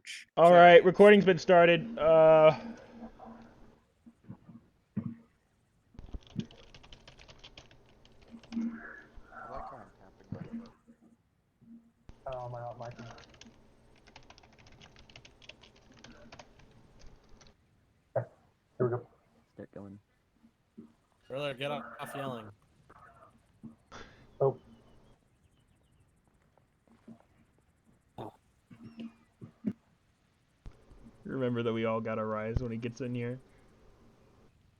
approach. All right, recording's been started. I like how I'm tapping my foot. Oh, my thing. Okay, here we go. Start going. Brother, get off yelling. Oh. Remember that we all got a rise when he gets in here.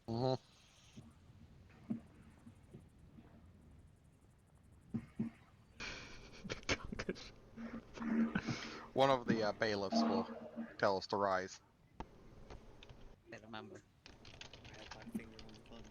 Mm-hmm. One of the bailiffs will tell us to rise. I remember. I had my finger on the button.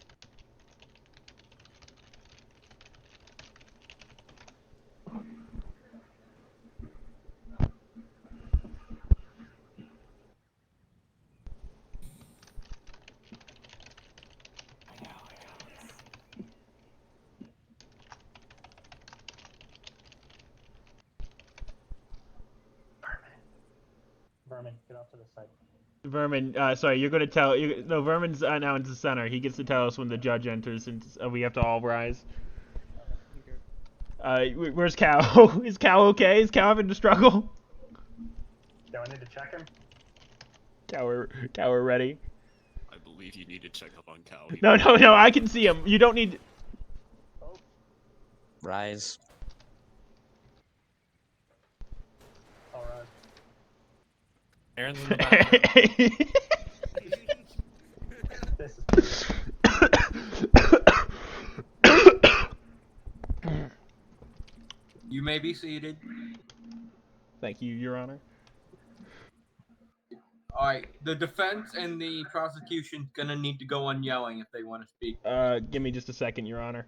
Vermin, get off to the side. Vermin, sorry, you're gonna tell. No, Vermin's now in the center. He gets to tell us when the judge enters, and we have to all rise. Where's Cow? Is Cow okay? Is Cow having to struggle? Do I need to check him? Cow, we're ready. I believe you need to check up on Cal. No, I can see him. You don't need. Oh. Rise. Alright. Aaron's in the background. This is You may be seated. Thank you, Your Honor. Alright, the defense and the prosecution gonna need to go on yelling if they want to speak. Give me just a second, Your Honor.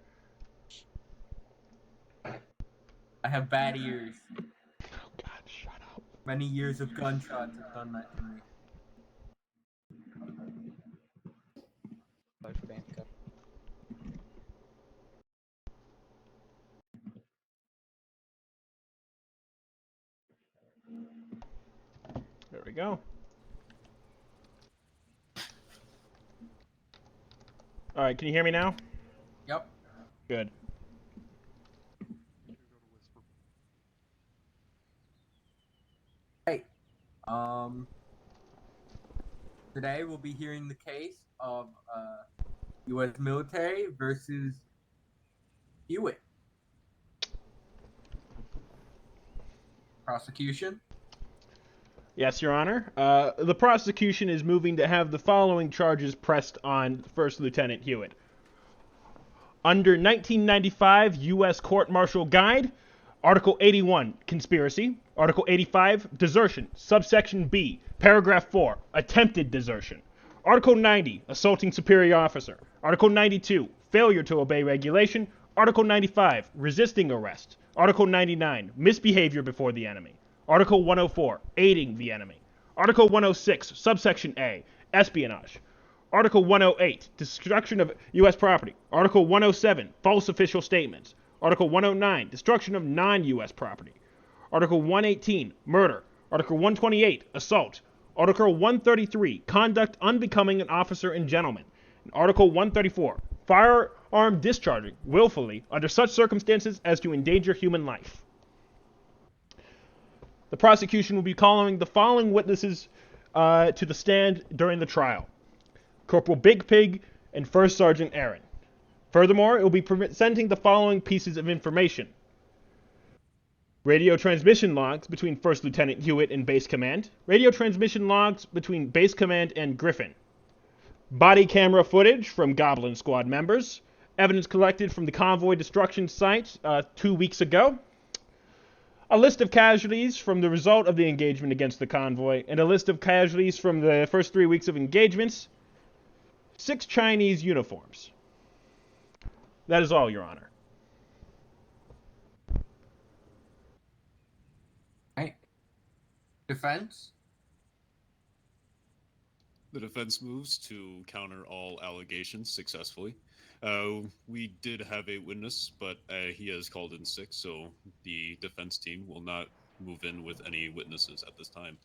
I have bad ears. Oh God, shut up. Many years of gunshots have done that to me. There we go. All right, can you hear me now? Yep. Good. Hey. Today we'll be hearing the case of U.S. military versus Hewitt. Prosecution. Yes, Your Honor. The prosecution is moving to have the following charges pressed on First Lieutenant Hewitt. Under 1995 U.S. Court-Martial Guide, Article 81, Conspiracy. Article 85, Desertion. Subsection B, Paragraph 4, Attempted Desertion. Article 90, Assaulting Superior Officer. Article 92, Failure to Obey Regulation. Article 95, Resisting Arrest. Article 99, Misbehavior before the enemy. Article 104, Aiding the enemy. Article 106, Subsection A, Espionage. Article 108, Destruction of U.S. property. Article 107, False official statements. Article 109, Destruction of non-U.S. property. Article 118, Murder. Article 128, Assault. Article 133, Conduct unbecoming an officer and gentleman. And Article 134, Firearm discharging willfully under such circumstances as to endanger human life. The prosecution will be calling the following witnesses to the stand during the trial. Corporal Big Pig and First Sergeant Aaron. Furthermore, it will be presenting the following pieces of information. Radio transmission logs between First Lieutenant Hewitt and Base Command. Radio transmission logs between Base Command and Griffin. Body camera footage from Goblin Squad members. Evidence collected from the convoy destruction site 2 weeks ago. A list of casualties from the result of the engagement against the convoy, and a list of casualties from the first 3 weeks of engagements. 6 Chinese uniforms. That is all, Your Honor. Right. Defense. The defense moves to counter all allegations successfully. We did have a witness, but he has called in sick, so the defense team will not move in with any witnesses at this time.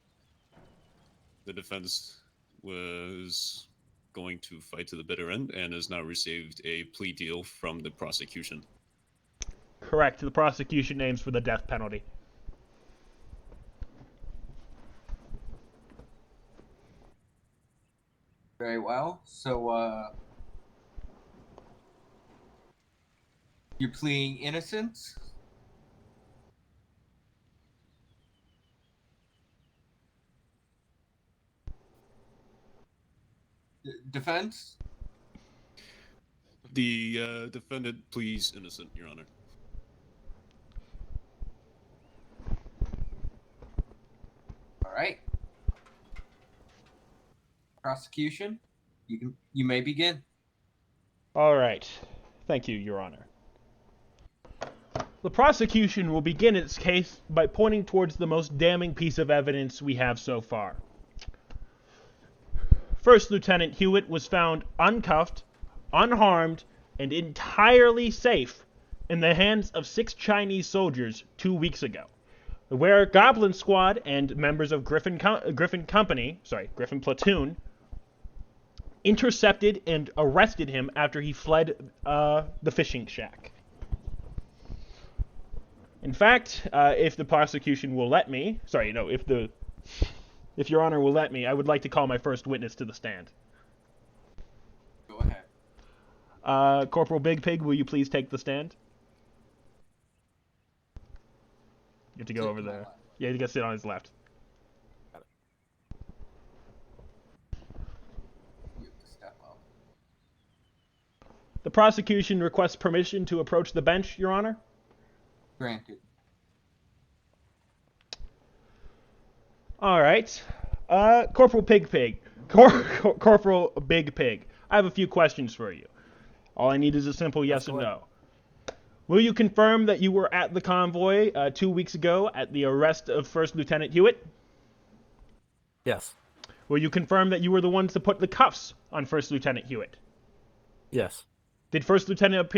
The defense was going to fight to the bitter end and has now received a plea deal from the prosecution. Correct. The prosecution aims for the death penalty. Very well. So, you're pleading innocence? Defense? The defendant pleads innocent, Your Honor. All right. Prosecution, you may begin. All right. Thank you, Your Honor. The prosecution will begin its case by pointing towards the most damning piece of evidence we have so far. First Lieutenant Hewitt was found uncuffed, unharmed, and entirely safe in the hands of 6 Chinese soldiers 2 weeks ago, where Goblin Squad and members of Griffin Platoon intercepted and arrested him after he fled the fishing shack. In fact, if the prosecution will let me, if Your Honor will let me, I would like to call my first witness to the stand. Go ahead. Corporal Big Pig, will you please take the stand? You have to go Sit over to my there. left. Yeah, you got to sit on his left. You have to step up. The prosecution requests permission to approach the bench, Your Honor. Granted. All right. Corporal Pig Pig. Corporal Big Pig. I have a few questions for you. All I need is a simple yes or no. Will you confirm that you were at the convoy 2 weeks ago at the arrest of First Lieutenant Hewitt? Yes. Will you confirm that you were the ones to put the cuffs on First Lieutenant Hewitt? Yes. Did First Lieutenant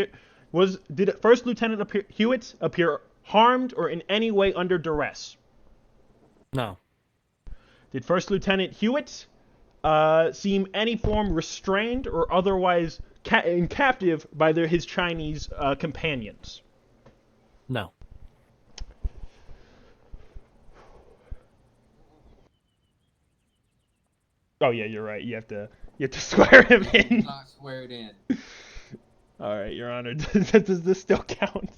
Hewitt appear harmed or in any way under duress? No. Did First Lieutenant Hewitt seem any form restrained or otherwise captive by his Chinese companions? No. Oh yeah, you're right. You have to swear him in. Not swear it in. All right, Your Honor. Does this still count?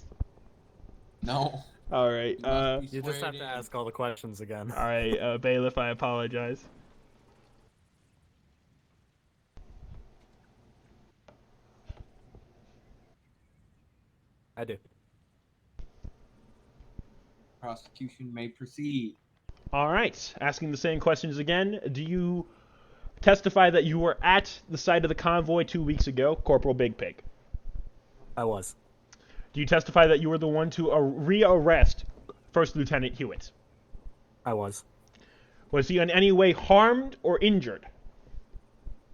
No. All right. You must be You just sweared have to in. ask all the questions again. All right, bailiff. I apologize. I do. Prosecution may proceed. All right. Asking the same questions again. Do you testify that you were at the site of the convoy 2 weeks ago, Corporal Big Pig? I was. Do you testify that you were the one to rearrest First Lieutenant Hewitt? I was. Was he in any way harmed or injured?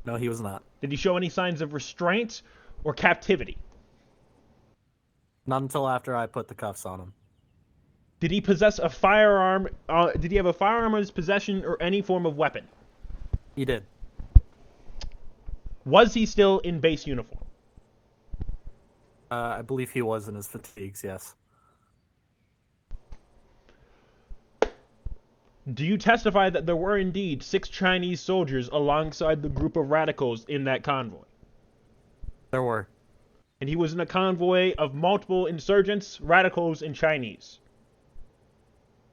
No, he was not. Did he show any signs of restraint or captivity? Not until after I put the cuffs on him. Did he possess a firearm? Did he have a firearm in his possession or any form of weapon? He did. Was he still in base uniform? I believe he was in his fatigues, yes. Do you testify that there were indeed 6 Chinese soldiers alongside the group of radicals in that convoy? There were. And he was in a convoy of multiple insurgents, radicals, and Chinese?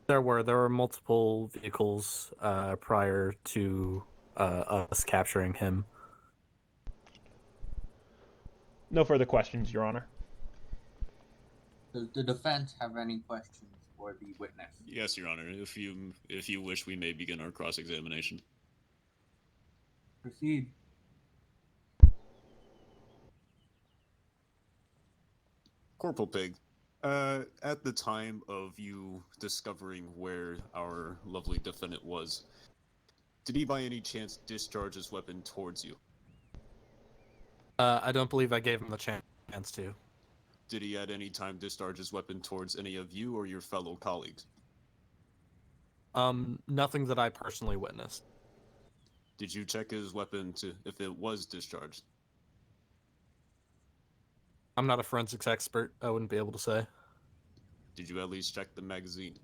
There were multiple vehicles prior to us capturing him. No further questions, Your Honor. Does the defense have any questions for the witness? Yes, Your Honor. If you wish, we may begin our cross-examination. Proceed. Corporal Pig, at the time of you discovering where our lovely defendant was, did he by any chance discharge his weapon towards you? I don't believe I gave him the chance to. Did he at any time discharge his weapon towards any of you or your fellow colleagues? Nothing that I personally witnessed. Did you check his weapon to if it was discharged? I'm not a forensics expert. I wouldn't be able to say. Did you at least check the magazine?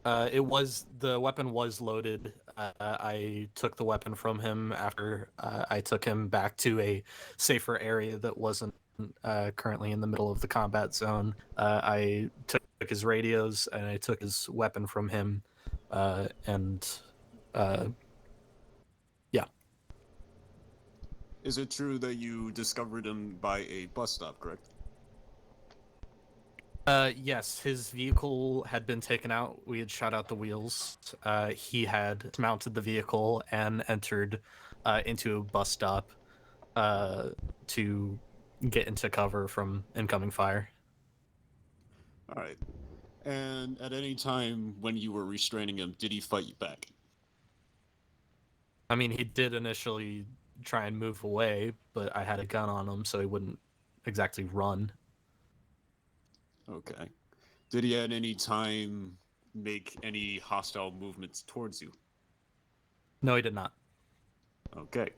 The weapon was loaded. I took the weapon from him after I took him back to a safer area that wasn't currently in the middle of the combat zone. I took his radios and I took his weapon from him, and yeah. Is it true that you discovered him by a bus stop, correct? Yes, his vehicle had been taken out. We had shot out the wheels. He had dismounted the vehicle and entered into a bus stop to get into cover from incoming fire. All right. And at any time when you were restraining him, did he fight you back? I mean, he did initially try and move away, but I had a gun on him, so he wouldn't exactly run. Okay. Did he at any time make any hostile movements towards you? No, he did not. Okay.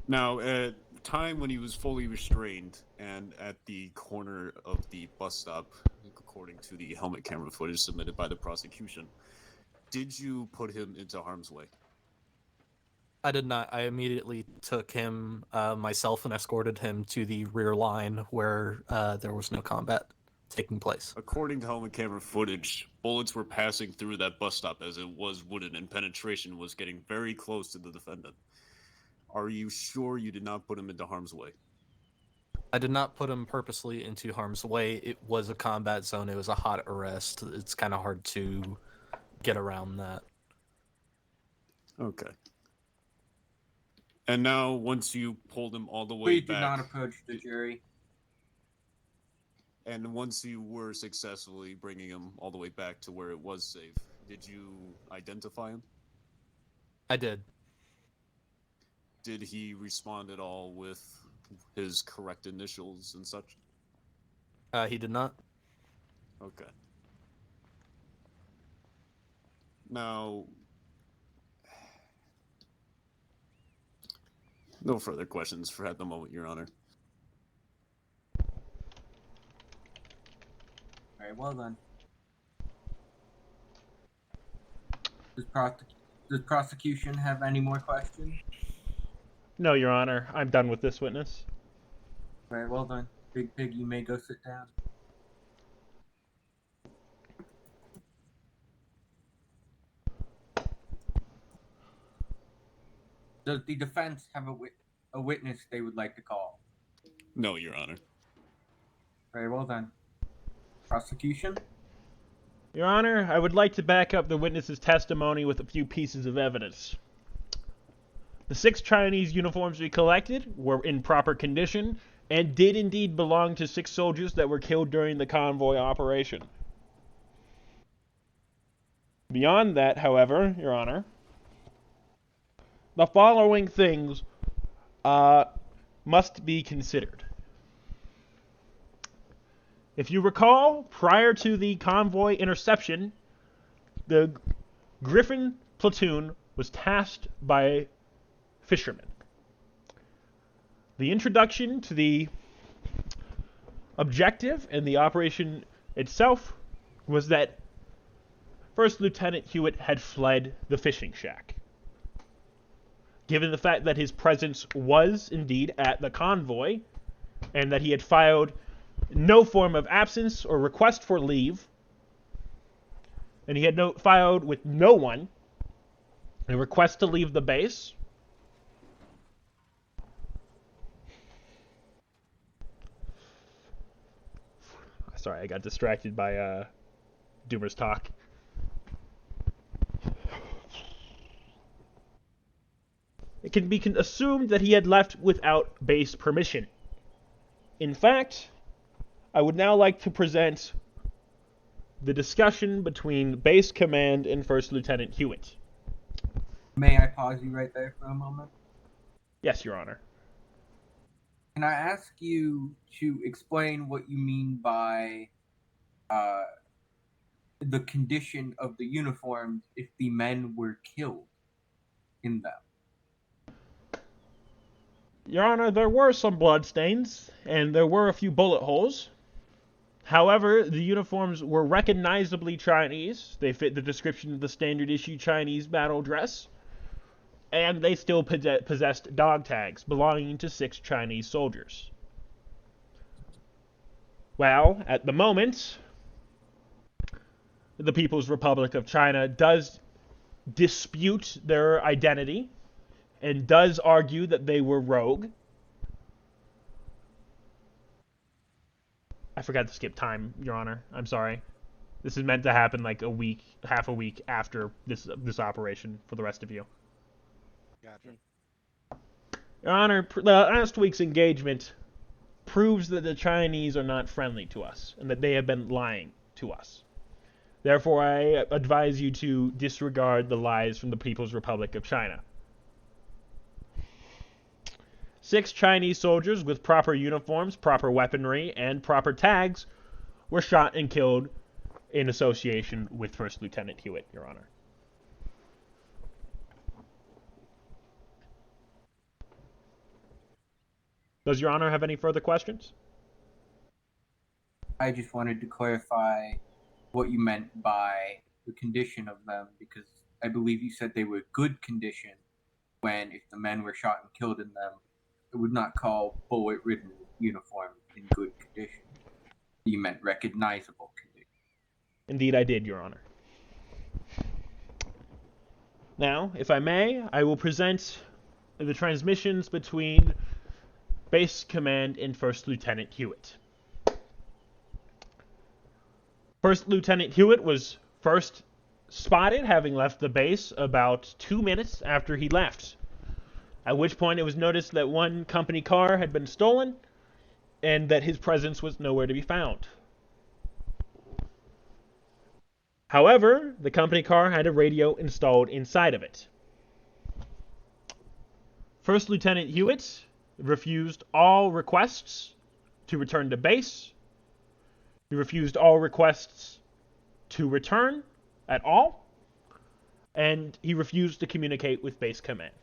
Now, at the time when he was fully restrained and at the corner of the bus stop, according to the helmet camera footage submitted by the prosecution, did you put him into harm's way? I did not. I immediately took him myself and escorted him to the rear line where there was no combat taking place. According to helmet camera footage, bullets were passing through that bus stop as it was wooden and penetration was getting very close to the defendant. Are you sure you did not put him into harm's way? I did not put him purposely into harm's way. It was a combat zone. It was a hot arrest. It's kind of hard to get around that. Okay. And now, once you pulled him all the way Please do back... not approach the jury. And once you were successfully bringing him all the way back to where it was safe, did you identify him? I did. Did he respond at all with his correct initials and such? He did not. Okay. Now, no further questions for at the moment, Your Honor. Very well then. Does prosecution have any more questions? No, Your Honor. I'm done with this witness. Very well then. Big Pig, you may go sit down. Does the defense have a witness they would like to call? No, Your Honor. Very well then. Prosecution? Your Honor, I would like to back up the witness's testimony with a few pieces of evidence. The 6 Chinese uniforms we collected were in proper condition and did indeed belong to 6 soldiers that were killed during the convoy operation. Beyond that, however, Your Honor, the following things must be considered. If you recall, prior to the convoy interception, the Griffin platoon was tasked by fishermen. The introduction to the objective and the operation itself was that First Lieutenant Hewitt had fled the fishing shack. Given the fact that his presence was indeed at the convoy, and that he had filed no form of absence or request for leave, and he had filed with no one a request to leave the base, sorry, I got distracted by Doomer's talk. It can be assumed that he had left without base permission. In fact, I would now like to present the discussion between base command and First Lieutenant Hewitt. May I pause you right there for a moment? Yes, Your Honor. Can I ask you to explain what you mean by the condition of the uniforms if the men were killed? in them? Your Honor, there were some bloodstains, and there were a few bullet holes. However, the uniforms were recognizably Chinese. They fit the description of the standard issue Chinese battle dress. And they still possessed dog tags belonging to 6 Chinese soldiers. Well, at the moment, the People's Republic of China does dispute their identity and does argue that they were rogue. I forgot to skip time, Your Honor. I'm sorry. This is meant to happen like half a week after this operation for the rest of you. Gotcha. Your Honor, last week's engagement proves that the Chinese are not friendly to us and that they have been lying to us. Therefore, I advise you to disregard the lies from the People's Republic of China. 6 Chinese soldiers with proper uniforms, proper weaponry, and proper tags were shot and killed in association with First Lieutenant Hewitt, Your Honor. Does Your Honor have any further questions? I just wanted to clarify what you meant by the condition of them, because I believe you said they were good condition when, if the men were shot and killed in them, it would not call bullet-ridden uniforms in good condition. You meant recognizable condition. Indeed, I did, Your Honor. Now, if I may, I will present the transmissions between Base Command and First Lieutenant Hewitt. First Lieutenant Hewitt was first spotted having left the base about 2 minutes after he left, at which point it was noticed that one company car had been stolen and that his presence was nowhere to be found. However, the company car had a radio installed inside of it. First Lieutenant Hewitt refused all requests to return to base. He refused all requests to return at all, and he refused to communicate with Base Command.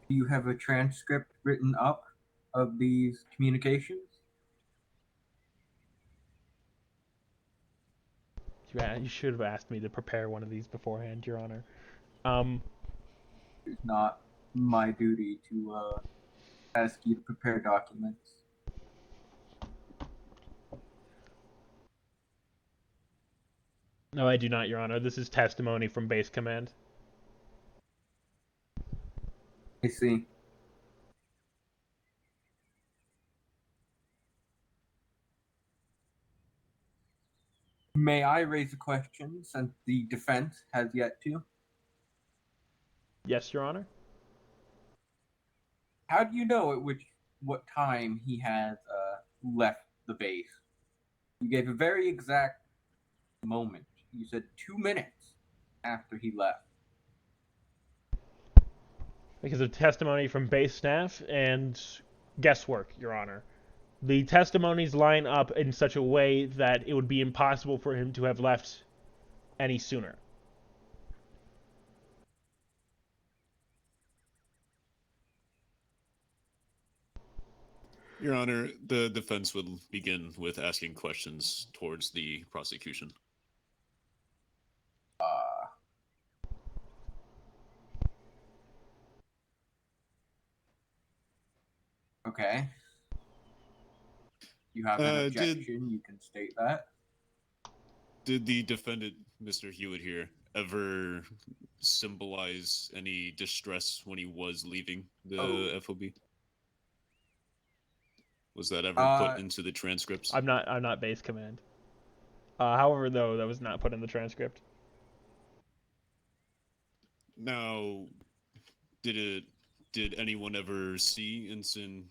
Do you have a transcript written up of these communications? You should have asked me to prepare one of these beforehand, Your Honor. It's not my duty to ask you to prepare documents. No, I do not, Your Honor. This is testimony from Base Command. I see. May I raise a question, since the defense has yet to? Yes, Your Honor. How do you know what time he has left the base? You gave a very exact moment. You said 2 minutes after he left. Because of testimony from base staff and guesswork, Your Honor. The testimonies line up in such a way that it would be impossible for him to have left any sooner. Your Honor, the defense would begin with asking questions towards the prosecution. Okay. You have an objection, you can state that. Did the defendant, Mr. Hewitt here, ever symbolize any distress when he was leaving the FOB? Was that ever put into the transcripts? I'm not Base Command. However, though, that was not put in the transcript. Now, did anyone ever see, in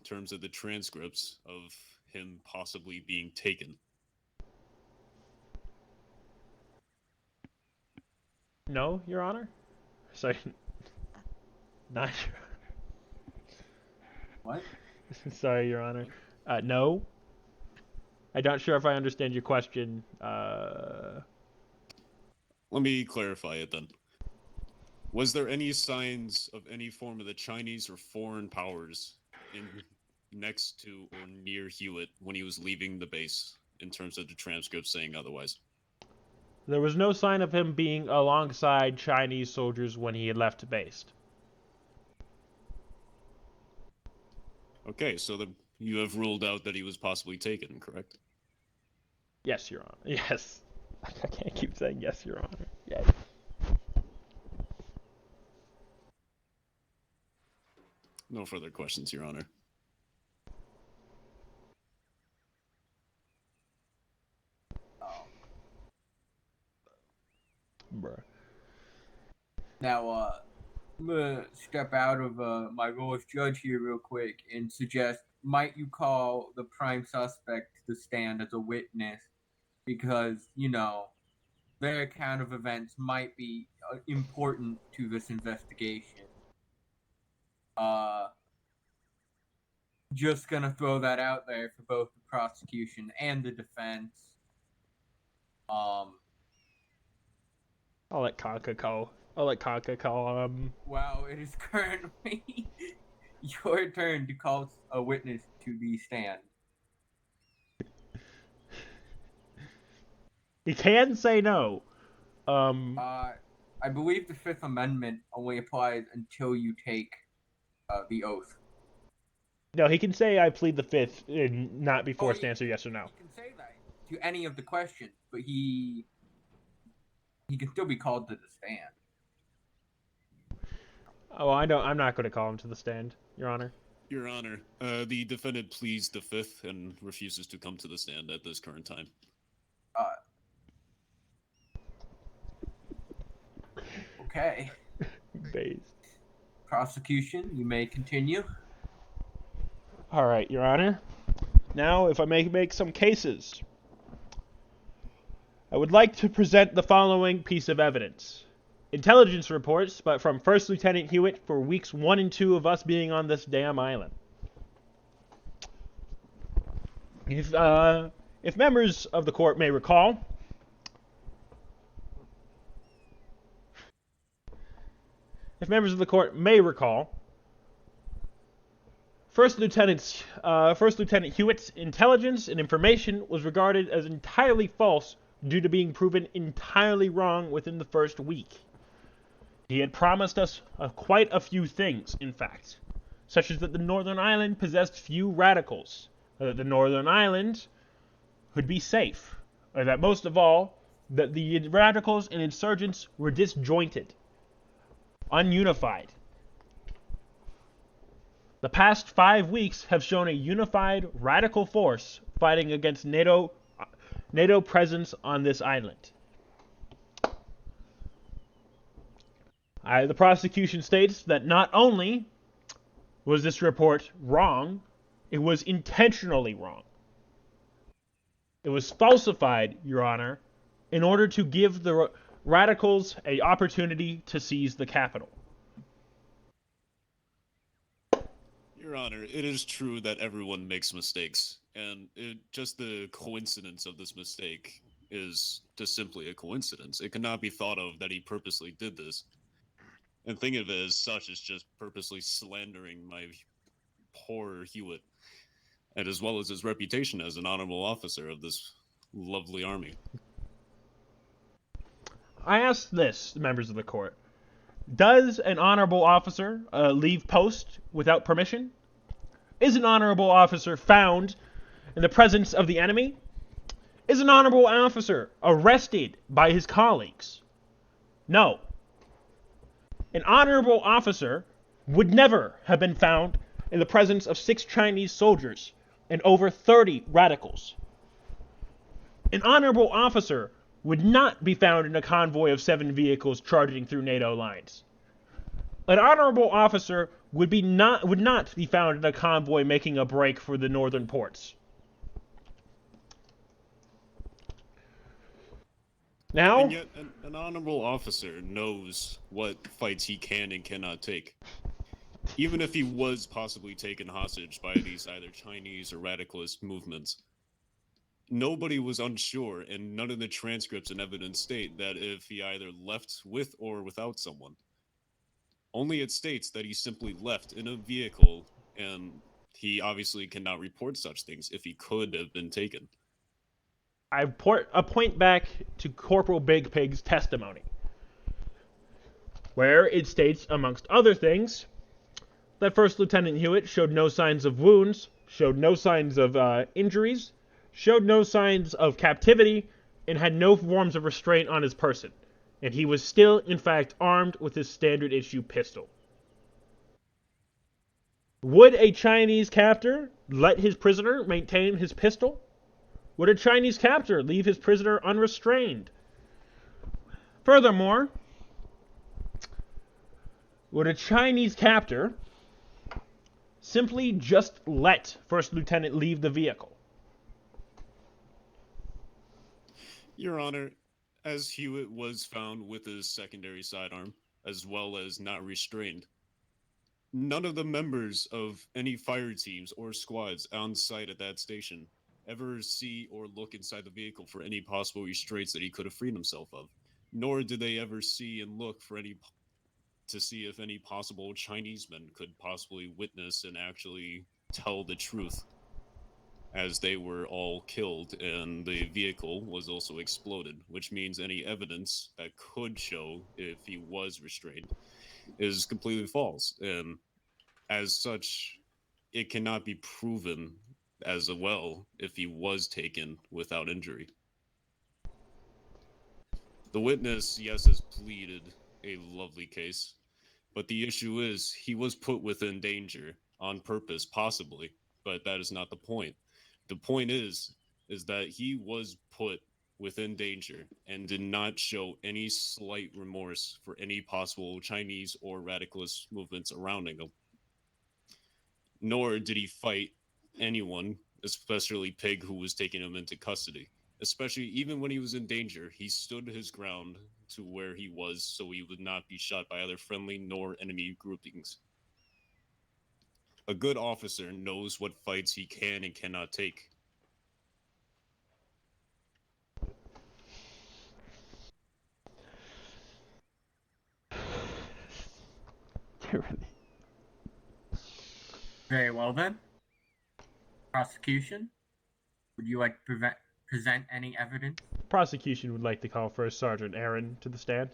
terms of the transcripts, of him possibly being taken? No, Your Honor. Sorry. Not Your What? Honor. Sorry, Your Honor. No. I'm not sure if I understand your question. let me clarify it then. Was there any signs of any form of the Chinese or foreign powers next to or near Hewitt when he was leaving the base, in terms of the transcript saying otherwise? There was no sign of him being alongside Chinese soldiers when he had left base. Okay, so you have ruled out that he was possibly taken, correct? Yes, Your Honor. Yes. I can't keep saying yes, Your Honor. Yes. No further questions, Your Honor. Bruh. Now, I'm gonna step out of my role as judge here real quick and suggest, might you call the prime suspect to the stand as a witness? Because, you know, their account of events might be important to this investigation. Just gonna throw that out there for both the prosecution and the defense. I'll let Conka call. Well, it is currently your turn to call a witness to the stand. He can say no. I believe the Fifth Amendment only applies until you take the oath. No, he can say I plead the Fifth and not be forced to he- answer yes or no. He can say that to any of the questions, but he can still be called to the stand. Oh, I'm not going to call him to the stand, Your Honor. Your Honor, the defendant pleads the Fifth and refuses to come to the stand at this current time. Okay. Based. Prosecution, you may continue. All right, Your Honor. Now, if I may make some cases, I would like to present the following piece of evidence. Intelligence reports, but from First Lieutenant Hewitt for weeks 1 and 2 of us being on this damn island. If members of the court may recall, First Lieutenant Hewitt's intelligence and information was regarded as entirely false due to being proven entirely wrong within the first week. He had promised us quite a few things, in fact, such as that the Northern Island possessed few radicals, that the Northern Island would be safe, or that most of all, that the radicals and insurgents were disjointed, ununified. The past 5 weeks have shown a unified radical force fighting against NATO presence on this island. The prosecution states that not only was this report wrong, it was intentionally wrong. It was falsified, Your Honor, in order to give the radicals an opportunity to seize the capital. Your Honor, it is true that everyone makes mistakes, and just the coincidence of this mistake is just simply a coincidence. It cannot be thought of that he purposely did this. And think of it as such as just purposely slandering my poor Hewitt, and as well as his reputation as an honorable officer of this lovely army. I ask this, members of the court. Does an honorable officer leave post without permission? Is an honorable officer found in the presence of the enemy? Is an honorable officer arrested by his colleagues? No. An honorable officer would never have been found in the presence of 6 Chinese soldiers and over 30 radicals. An honorable officer would not be found in a convoy of 7 vehicles charging through NATO lines. An honorable officer would not be found in a convoy making a break for the northern ports. Now, And yet, an honorable officer knows what fights he can and cannot take. Even if he was possibly taken hostage by these either Chinese or radicalist movements, Nobody was unsure, and none of the transcripts and evidence state that if he either left with or without someone. Only it states that he simply left in a vehicle, and he obviously cannot report such things if he could have been taken. I point back to Corporal Big Pig's testimony, where it states, amongst other things, that First Lieutenant Hewitt showed no signs of wounds, showed no signs of injuries, showed no signs of captivity, and had no forms of restraint on his person. And he was still, in fact, armed with his standard issue pistol. Would a Chinese captor let his prisoner maintain his pistol? Would a Chinese captor leave his prisoner unrestrained? Furthermore, would a Chinese captor simply just let First Lieutenant leave the vehicle? Your Honor, as Hewitt was found with his secondary sidearm, as well as not restrained, none of the members of any fire teams or squads on site at that station ever see or look inside the vehicle for any possible restraints that he could have freed himself of, nor did they ever see and look for to see if any possible Chinese men could possibly witness and actually tell the truth, as they were all killed and the vehicle was also exploded, which means any evidence that could show if he was restrained is completely false. And as such, it cannot be proven as well if he was taken without injury. The witness, yes, has pleaded a lovely case, but the issue is he was put within danger on purpose, possibly, but that is not the point. The point is that he was put within danger and did not show any slight remorse for any possible Chinese or radicalist movements around him. Nor did he fight anyone, especially Pig, who was taking him into custody. Especially even when he was in danger, he stood his ground to where he was so he would not be shot by either friendly nor enemy groupings. A good officer knows what fights he can and cannot take. Very well then. Prosecution, would you like to present any evidence? Prosecution would like to call First Sergeant Aaron to the stand.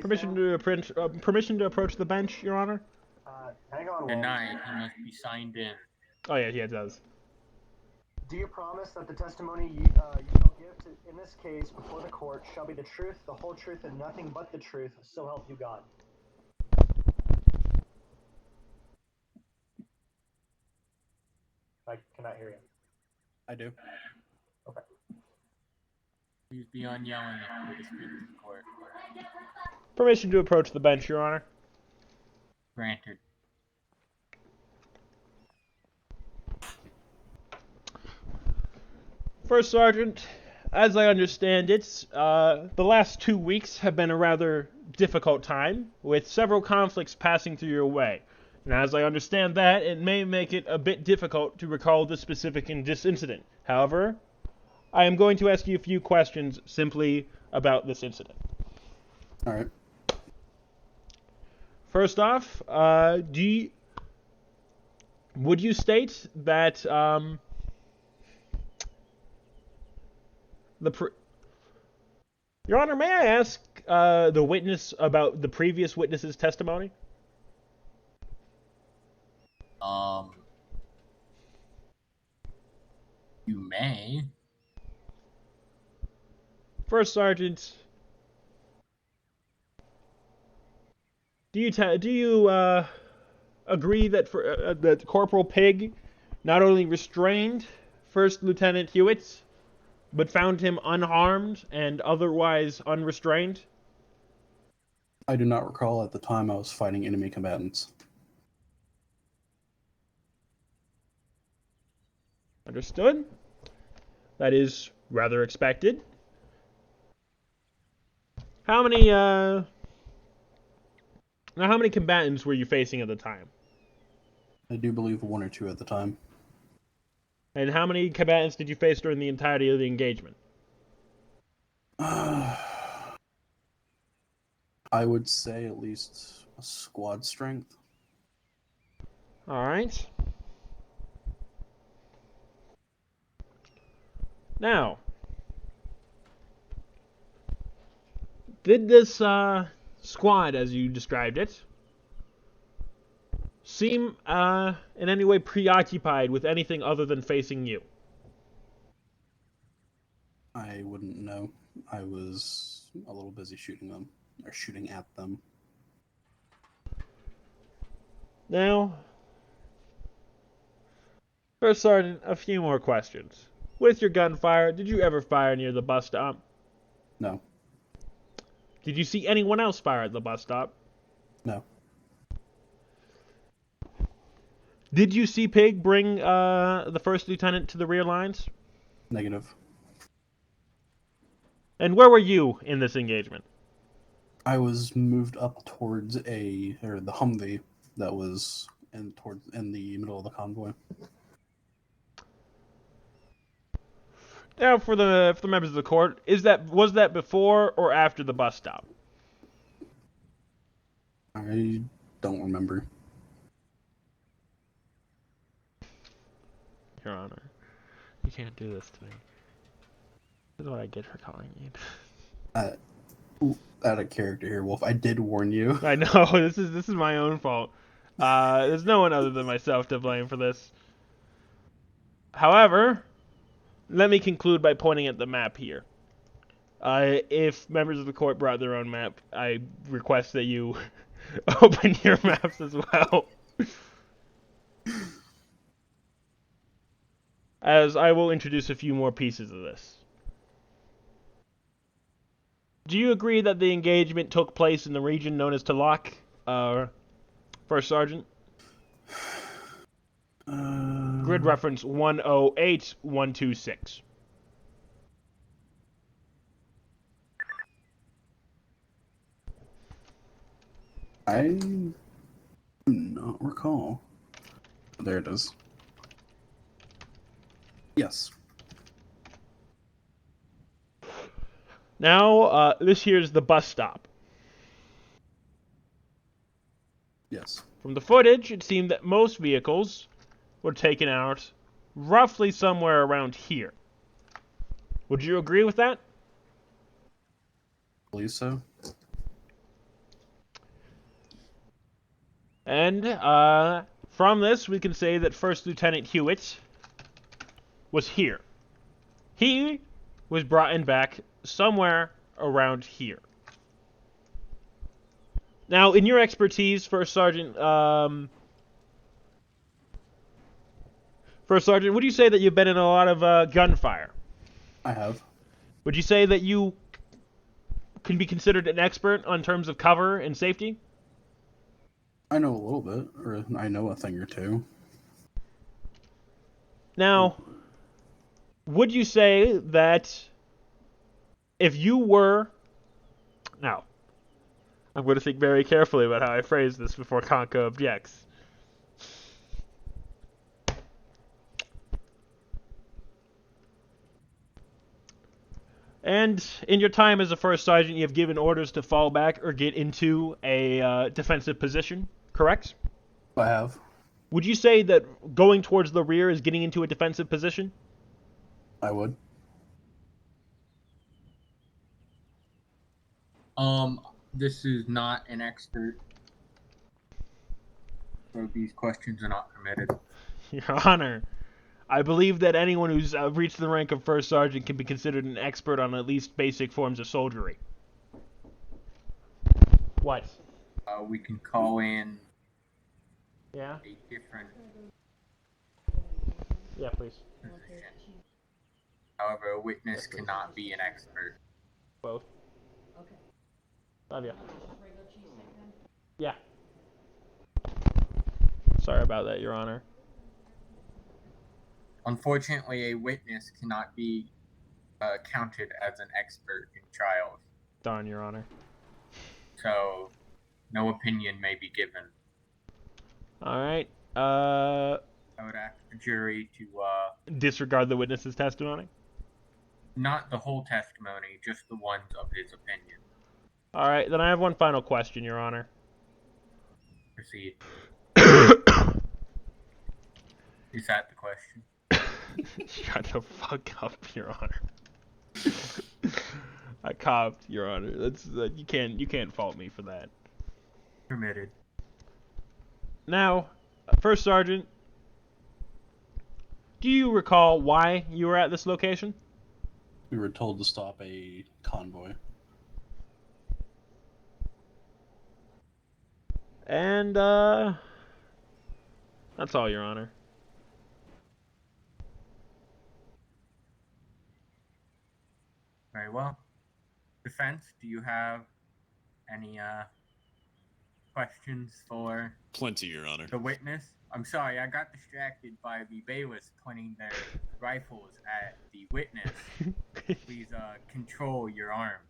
Permission to approach the bench, Your Honor? Hang on, Will. Denied. He must be signed in. Oh yeah, it does. Do you promise that the testimony you shall give in this case before the court shall be the truth, the whole truth, and nothing but the truth, so help you God? I cannot hear you. I do. Okay. Please be on yelling if you speak to the court. Permission to approach the bench, Your Honor. Granted. First Sergeant, as I understand it, the last 2 weeks have been a rather difficult time, with several conflicts passing through your way. And as I understand that, it may make it a bit difficult to recall the specific in this incident. However, I am going to ask you a few questions simply about this incident. All right. First off, would you state that Your Honor, may I ask the witness about the previous witness's testimony? You may. First Sergeant, do you agree that that Corporal Pig not only restrained First Lieutenant Hewitt, but found him unharmed and otherwise unrestrained? I do not recall at the time I was fighting enemy combatants. Understood. That is rather expected. How many combatants were you facing at the time? I do believe one or two at the time. And how many combatants did you face during the entirety of the engagement? I would say at least a squad strength. All right. Now, did this squad, as you described it, seem in any way preoccupied with anything other than facing you? I wouldn't know. I was a little busy shooting them, or shooting at them. Now, First Sergeant, a few more questions. With your gunfire, did you ever fire near the bus stop? No. Did you see anyone else fire at the bus stop? No. Did you see Pig bring the first lieutenant to the rear lines? Negative. And where were you in this engagement? I was moved up towards the Humvee that was in the middle of the convoy. Now, for the members of the court, was that before or after the bus stop? I don't remember. Your Honor, you can't do this to me. This is what I get for calling you. Out of character here, Wolf. I did warn you. I know, this is my own fault. There's no one other than myself to blame for this. However, let me conclude by pointing at the map here. If members of the court brought their own map, I request that you open your maps as well. As I will introduce a few more pieces of this. Do you agree that the engagement took place in the region known as Talak, First Sergeant? Grid reference 108126. I do not recall. There it is. Yes. Now, this here's the bus stop. Yes. From the footage, it seemed that most vehicles were taken out roughly somewhere around here. Would you agree with that? I believe so. And from this, we can say that First Lieutenant Hewitt was here. He was brought in back somewhere around here. Now, in your expertise, First Sergeant, would you say that you've been in a lot of gunfire? I have. Would you say that you can be considered an expert on terms of cover and safety? I know a little bit, or I know a thing or two. Now, would you say that if you were... Now, I'm going to think very carefully about how I phrase this before Conco objects. And in your time as a first sergeant, you have given orders to fall back or get into a defensive position, correct? I have. Would you say that going towards the rear is getting into a defensive position? I would. This is not an expert, so these questions are not permitted. Your Honor, I believe that anyone who's reached the rank of first sergeant can be considered an expert on at least basic forms of soldiery. What? We can call in Yeah? a different Yeah, please. position. However, a witness cannot be an expert. Both. Love ya. Yeah. Sorry about that, Your Honor. Unfortunately, a witness cannot be counted as an expert in trials, Darn, Your Honor. so no opinion may be given. All right. I would ask the jury to Disregard the witness's testimony. not the whole testimony, just the ones of his opinion. All right. Then I have one final question, Your Honor. Proceed. Is that the question? Shut the fuck up, Your Honor. I copped, Your Honor. That's you can't fault me for that. Permitted. Now, First Sergeant, do you recall why you were at this location? We were told to stop a convoy. And that's all, Your Honor. Very well. Defense, do you have any questions for Plenty, Your Honor. the witness? I'm sorry, I got distracted by the bailiffs pointing their rifles at the witness. Please control your arms.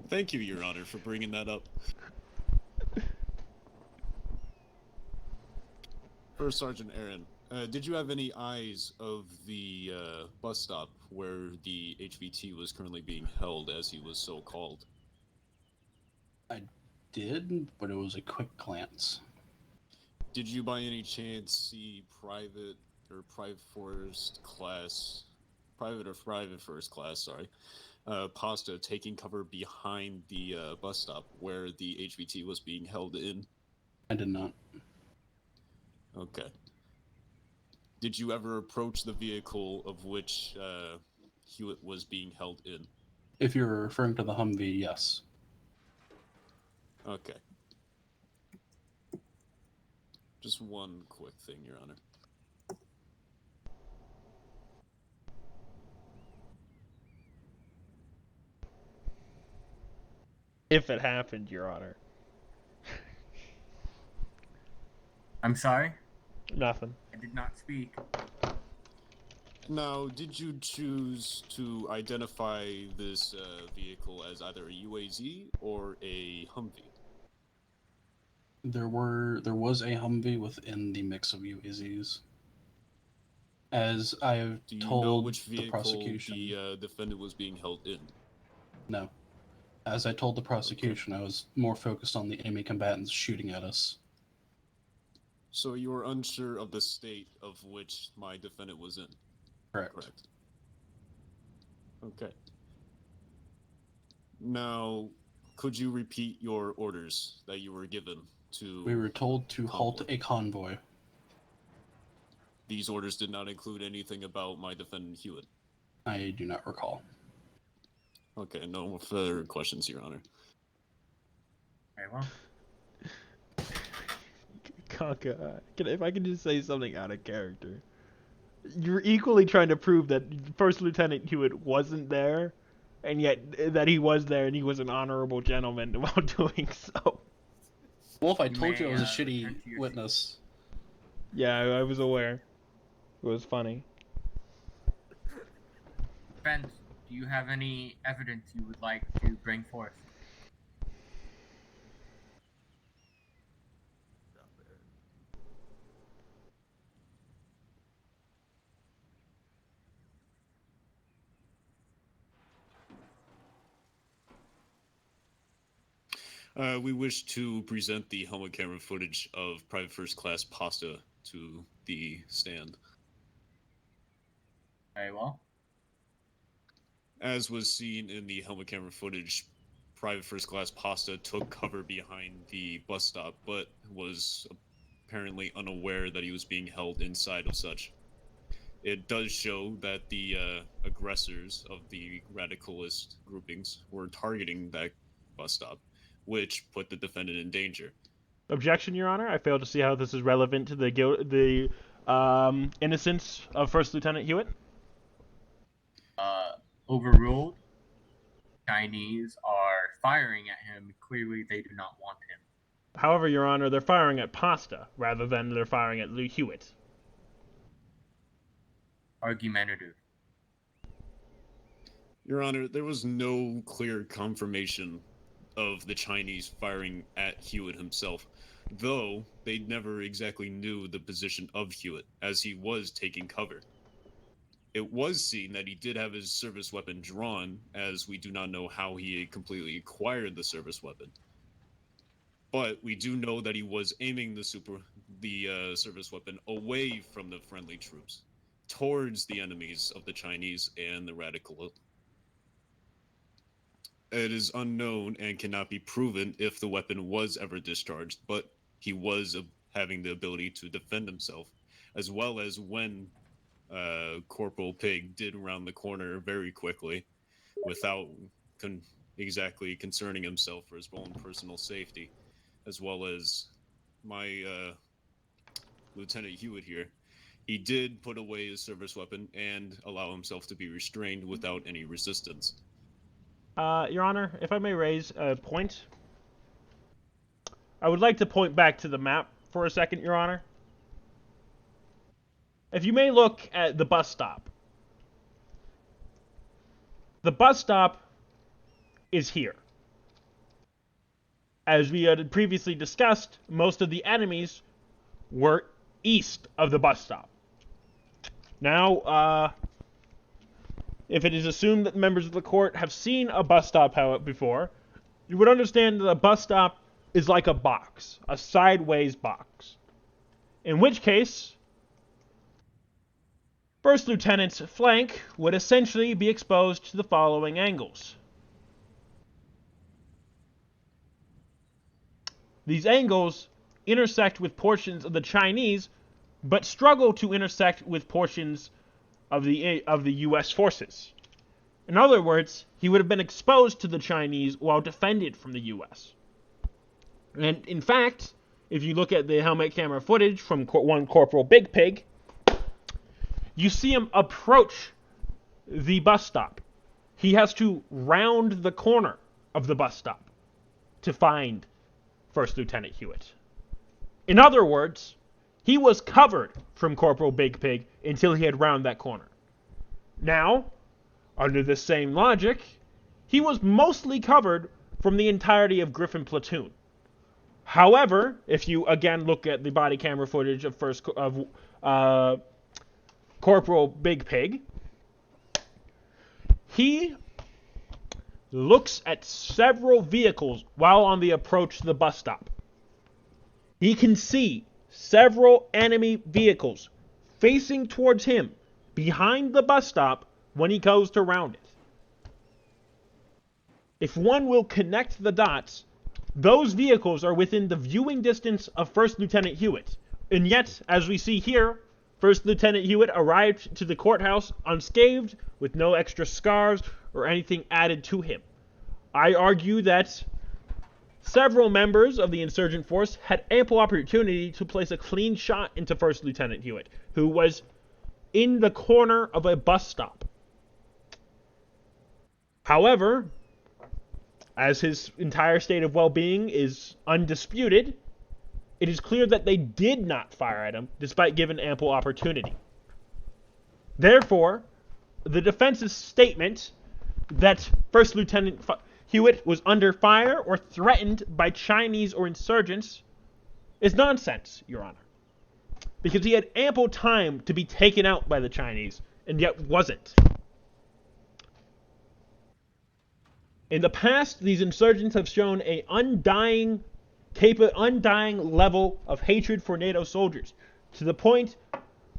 Thank you, Your Honor, for bringing that up. First Sergeant Aaron, did you have any eyes of the bus stop where the HVT was currently being held, as he was so called? I did, but it was a quick glance. Did you by any chance see private or private first class, Pasta taking cover behind the bus stop where the HVT was being held in? I did not. Okay. Did you ever approach the vehicle of which Hewitt was being held in? If you're referring to the Humvee, yes. Okay. Just one quick thing, Your Honor. If it happened, Your Honor. I'm sorry? Nothing. I did not speak. Now, did you choose to identify this vehicle as either a UAZ or a Humvee? There was a Humvee within the mix of UAZs. As I have Do you told know which the vehicle prosecution. the defendant was being held in? No. As I told the prosecution, I was more focused on the enemy combatants shooting at us. So you were unsure of the state of which my defendant was in? Correct. Okay. Now, could you repeat your orders that you were given to... We were told to halt a convoy. These orders did not include anything about my defendant Hewitt? I do not recall. Okay, no further questions, Your Honor. Very well. Conka, if I can just say something out of character. You're equally trying to prove that First Lieutenant Hewitt wasn't there, and yet that he was there and he was an honorable gentleman while doing so. Well, if I told you I was a return to shitty your witness. Yeah, I was aware. It was funny. Defense, do you have any evidence you would like to bring forth? We wish to present the helmet camera footage of Private First Class Pasta to the stand. Very well. As was seen in the helmet camera footage, Private First Class Pasta took cover behind the bus stop, but was apparently unaware that he was being held inside of such. It does show that the aggressors of the radicalist groupings were targeting that bus stop, which put the defendant in danger. Objection, Your Honor. I fail to see how this is relevant to the innocence of First Lieutenant Hewitt. Overruled. Chinese are firing at him. Clearly, they do not want him. However, Your Honor, they're firing at Pasta rather than they're firing at Hewitt. argumentative. Your Honor, there was no clear confirmation of the Chinese firing at Hewitt himself, though they never exactly knew the position of Hewitt, as he was taking cover. It was seen that he did have his service weapon drawn, as we do not know how he completely acquired the service weapon. But we do know that he was aiming the service weapon away from the friendly troops, towards the enemies of the Chinese and the radical. It is unknown and cannot be proven if the weapon was ever discharged, but he was having the ability to defend himself, as well as when Corporal Pig did round the corner very quickly, without exactly concerning himself for his own personal safety, as well as my Lieutenant Hewitt here. He did put away his service weapon and allow himself to be restrained without any resistance. Your Honor, if I may raise a point, I would like to point back to the map for a second, Your Honor. If you may look at the bus stop. The bus stop is here. As we had previously discussed, most of the enemies were east of the bus stop. Now, if it is assumed that members of the court have seen a bus stop before, you would understand that a bus stop is like a box, a sideways box. In which case, First Lieutenant's flank would essentially be exposed to the following angles. These angles intersect with portions of the Chinese, but struggle to intersect with portions of the U.S. forces. In other words, he would have been exposed to the Chinese while defended from the U.S. And in fact, if you look at the helmet camera footage from one Corporal Big Pig, you see him approach the bus stop. He has to round the corner of the bus stop to find First Lieutenant Hewitt. In other words, he was covered from Corporal Big Pig until he had rounded that corner. Now, under the same logic, he was mostly covered from the entirety of Griffin Platoon. However, if you again look at the body camera footage of Corporal Big Pig, he looks at several vehicles while on the approach to the bus stop. He can see several enemy vehicles facing towards him behind the bus stop when he goes to round it. If one will connect the dots, those vehicles are within the viewing distance of First Lieutenant Hewitt. And yet, as we see here, First Lieutenant Hewitt arrived to the courthouse unscathed, with no extra scars or anything added to him. I argue that several members of the insurgent force had ample opportunity to place a clean shot into First Lieutenant Hewitt, who was in the corner of a bus stop. However, as his entire state of well-being is undisputed, it is clear that they did not fire at him, despite given ample opportunity. Therefore, the defense's statement that First Lieutenant Hewitt was under fire or threatened by Chinese or insurgents is nonsense, Your Honor. Because he had ample time to be taken out by the Chinese, and yet wasn't. In the past, these insurgents have shown an undying level of hatred for NATO soldiers, to the point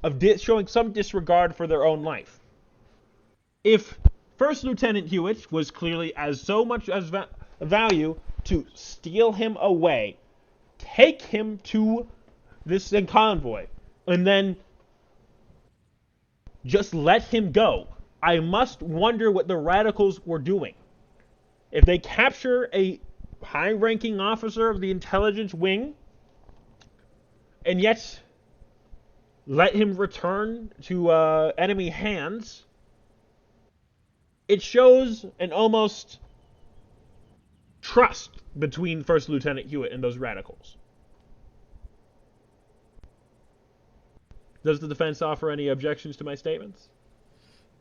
of showing some disregard for their own life. If First Lieutenant Hewitt was clearly as so much as value to steal him away, take him to this convoy, and then just let him go, I must wonder what the radicals were doing. If they capture a high-ranking officer of the intelligence wing, and yet let him return to enemy hands, it shows an almost trust between First Lieutenant Hewitt and those radicals. Does the defense offer any objections to my statements?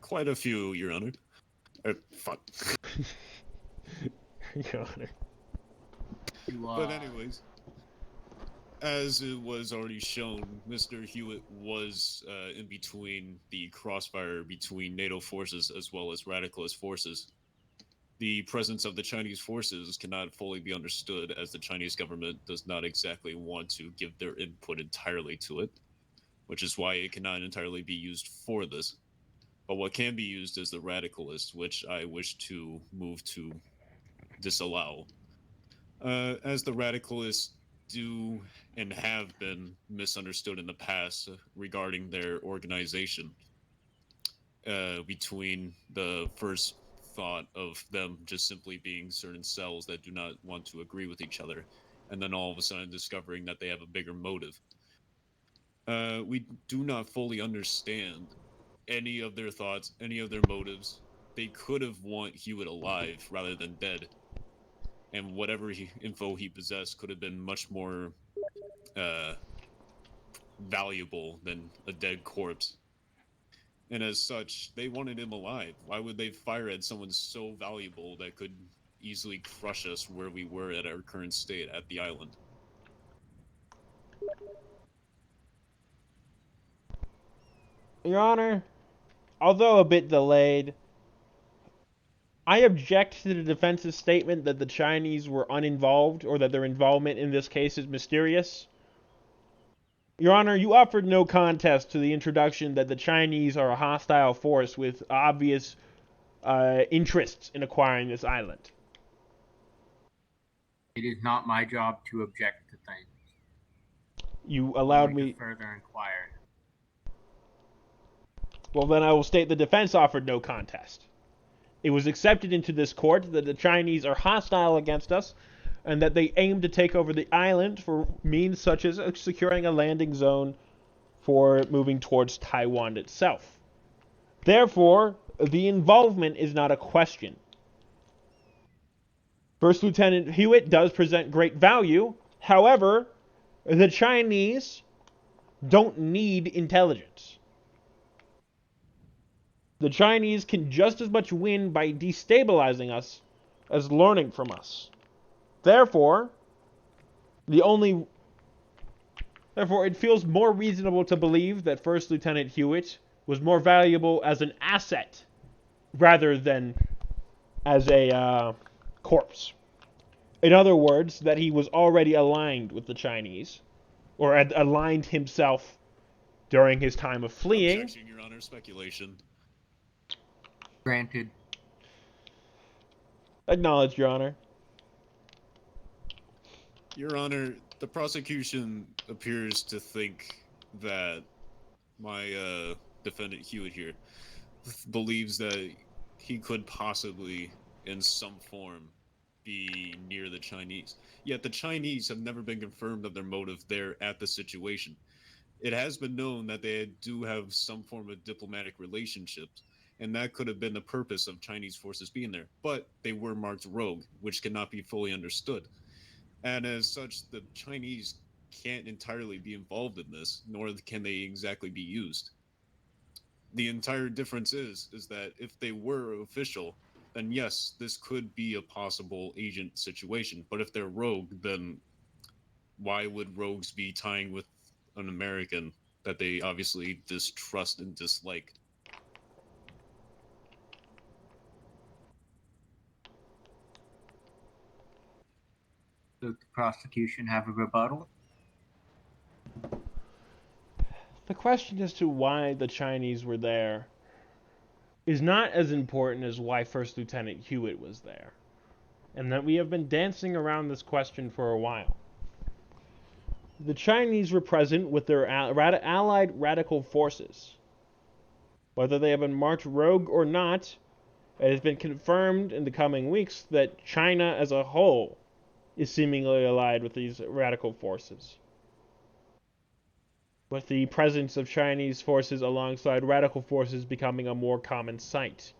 Quite a few, Your Honor. Fuck. Your Honor. But anyways, as it was already shown, Mr. Hewitt was in between the crossfire between NATO forces as well as radicalist forces. The presence of the Chinese forces cannot fully be understood as the Chinese government does not exactly want to give their input entirely to it, which is why it cannot entirely be used for this. But what can be used is the radicalists, which I wish to move to disallow. As the radicalists do and have been misunderstood in the past regarding their organization, between the first thought of them just simply being certain cells that do not want to agree with each other, and then all of a sudden discovering that they have a bigger motive. We do not fully understand any of their thoughts, any of their motives. They could have want Hewitt alive rather than dead, and whatever info he possessed could have been much more valuable than a dead corpse. And as such, they wanted him alive. Why would they fire at someone so valuable that could easily crush us where we were at our current state at the island? Your Honor, although a bit delayed, I object to the defense's statement that the Chinese were uninvolved or that their involvement in this case is mysterious. Your Honor, you offered no contest to the introduction that the Chinese are a hostile force with obvious interests in acquiring this island. It is not my job to object to things. You allowed Only me... to further inquire. Well, then I will state the defense offered no contest. It was accepted into this court that the Chinese are hostile against us and that they aim to take over the island for means such as securing a landing zone for moving towards Taiwan itself. Therefore, the involvement is not a question. First Lieutenant Hewitt does present great value. However, the Chinese don't need intelligence. The Chinese can just as much win by destabilizing us as learning from us. Therefore, it feels more reasonable to believe that First Lieutenant Hewitt was more valuable as an asset rather than as a corpse. In other words, that he was already aligned with the Chinese, or had aligned himself during his time of fleeing. Objection, Your Honor, speculation. Granted. Acknowledged, Your Honor. Your Honor, the prosecution appears to think that my defendant Hewitt here believes that he could possibly, in some form, be near the Chinese. Yet the Chinese have never been confirmed of their motive there at the situation. It has been known that they do have some form of diplomatic relationships, and that could have been the purpose of Chinese forces being there. But they were marked rogue, which cannot be fully understood. And as such, the Chinese can't entirely be involved in this, nor can they exactly be used. The entire difference is that if they were official, then yes, this could be a possible agent situation. But if they're rogue, then why would rogues be tying with an American that they obviously distrust and dislike? Does the prosecution have a rebuttal? The question as to why the Chinese were there is not as important as why First Lieutenant Hewitt was there, and that we have been dancing around this question for a while. The Chinese were present with their allied radical forces. Whether they have been marked rogue or not, it has been confirmed in the coming weeks that China as a whole is seemingly allied with these radical forces, with the presence of Chinese forces alongside radical forces becoming a more common sight.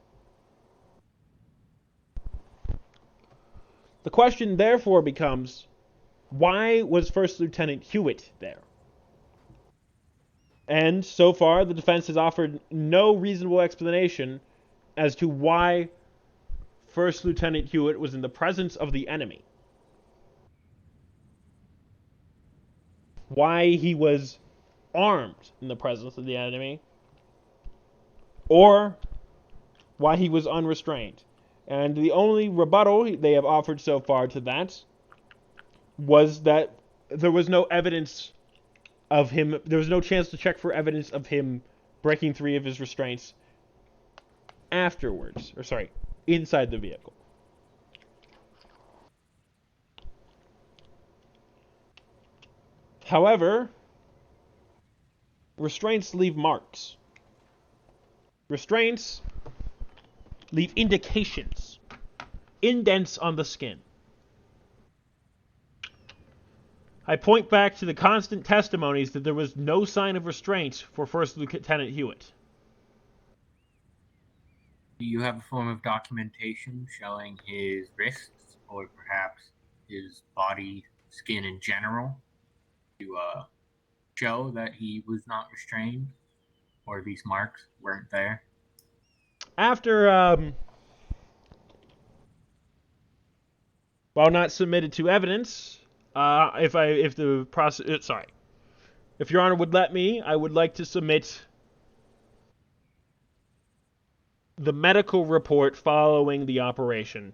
The question therefore becomes, why was First Lieutenant Hewitt there? And so far, the defense has offered no reasonable explanation as to why First Lieutenant Hewitt was in the presence of the enemy. Why he was armed in the presence of the enemy, or why he was unrestrained. And the only rebuttal they have offered so far to that was that there was no evidence of him, there was no chance to check for evidence of him breaking 3 of his restraints afterwards, or sorry, inside the vehicle. However, restraints leave marks. Restraints leave indications, indents on the skin. I point back to the constant testimonies that there was no sign of restraint for First Lieutenant Hewitt. Do you have a form of documentation showing his wrists or perhaps his body skin in general to show that he was not restrained or these marks weren't there? After, while not submitted to evidence, if Your Honor would let me, I would like to submit the medical report following the operation.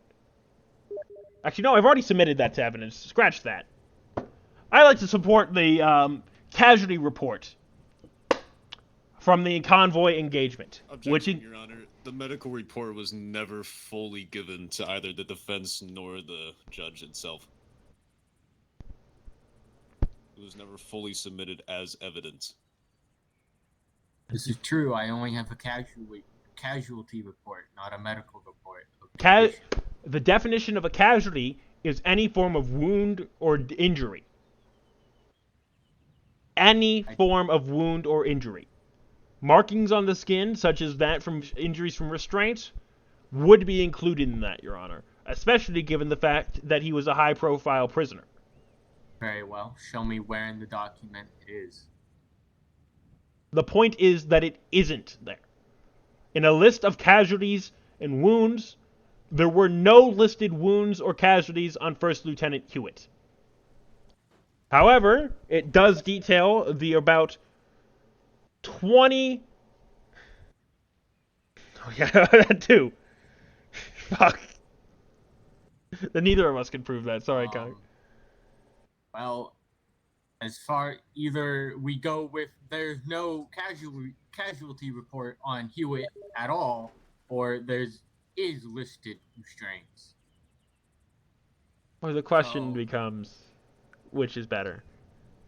Actually, no, I've already submitted that to evidence. Scratch that. I like to support the casualty report from the convoy engagement. Objection, Your Honor. The medical report was never fully given to either the defense nor the judge itself. It was never fully submitted as evidence. This is true. I only have a casualty report, not a medical report. The definition of a casualty is any form of wound or injury. Any form of wound or injury. Markings on the skin, such as that from injuries from restraints, would be included in that, Your Honor, especially given the fact that he was a high-profile prisoner. Very well. Show me where in the document it is. The point is that it isn't there. In a list of casualties and wounds, there were no listed wounds or casualties on First Lieutenant Hewitt. However, it does detail the about 20... Oh yeah, that too. Fuck. Then neither of us can prove that. Sorry, Connor. Well, as far either we go with there's no casualty report on Hewitt at all, or is listed restraints. Or the question becomes, which is better?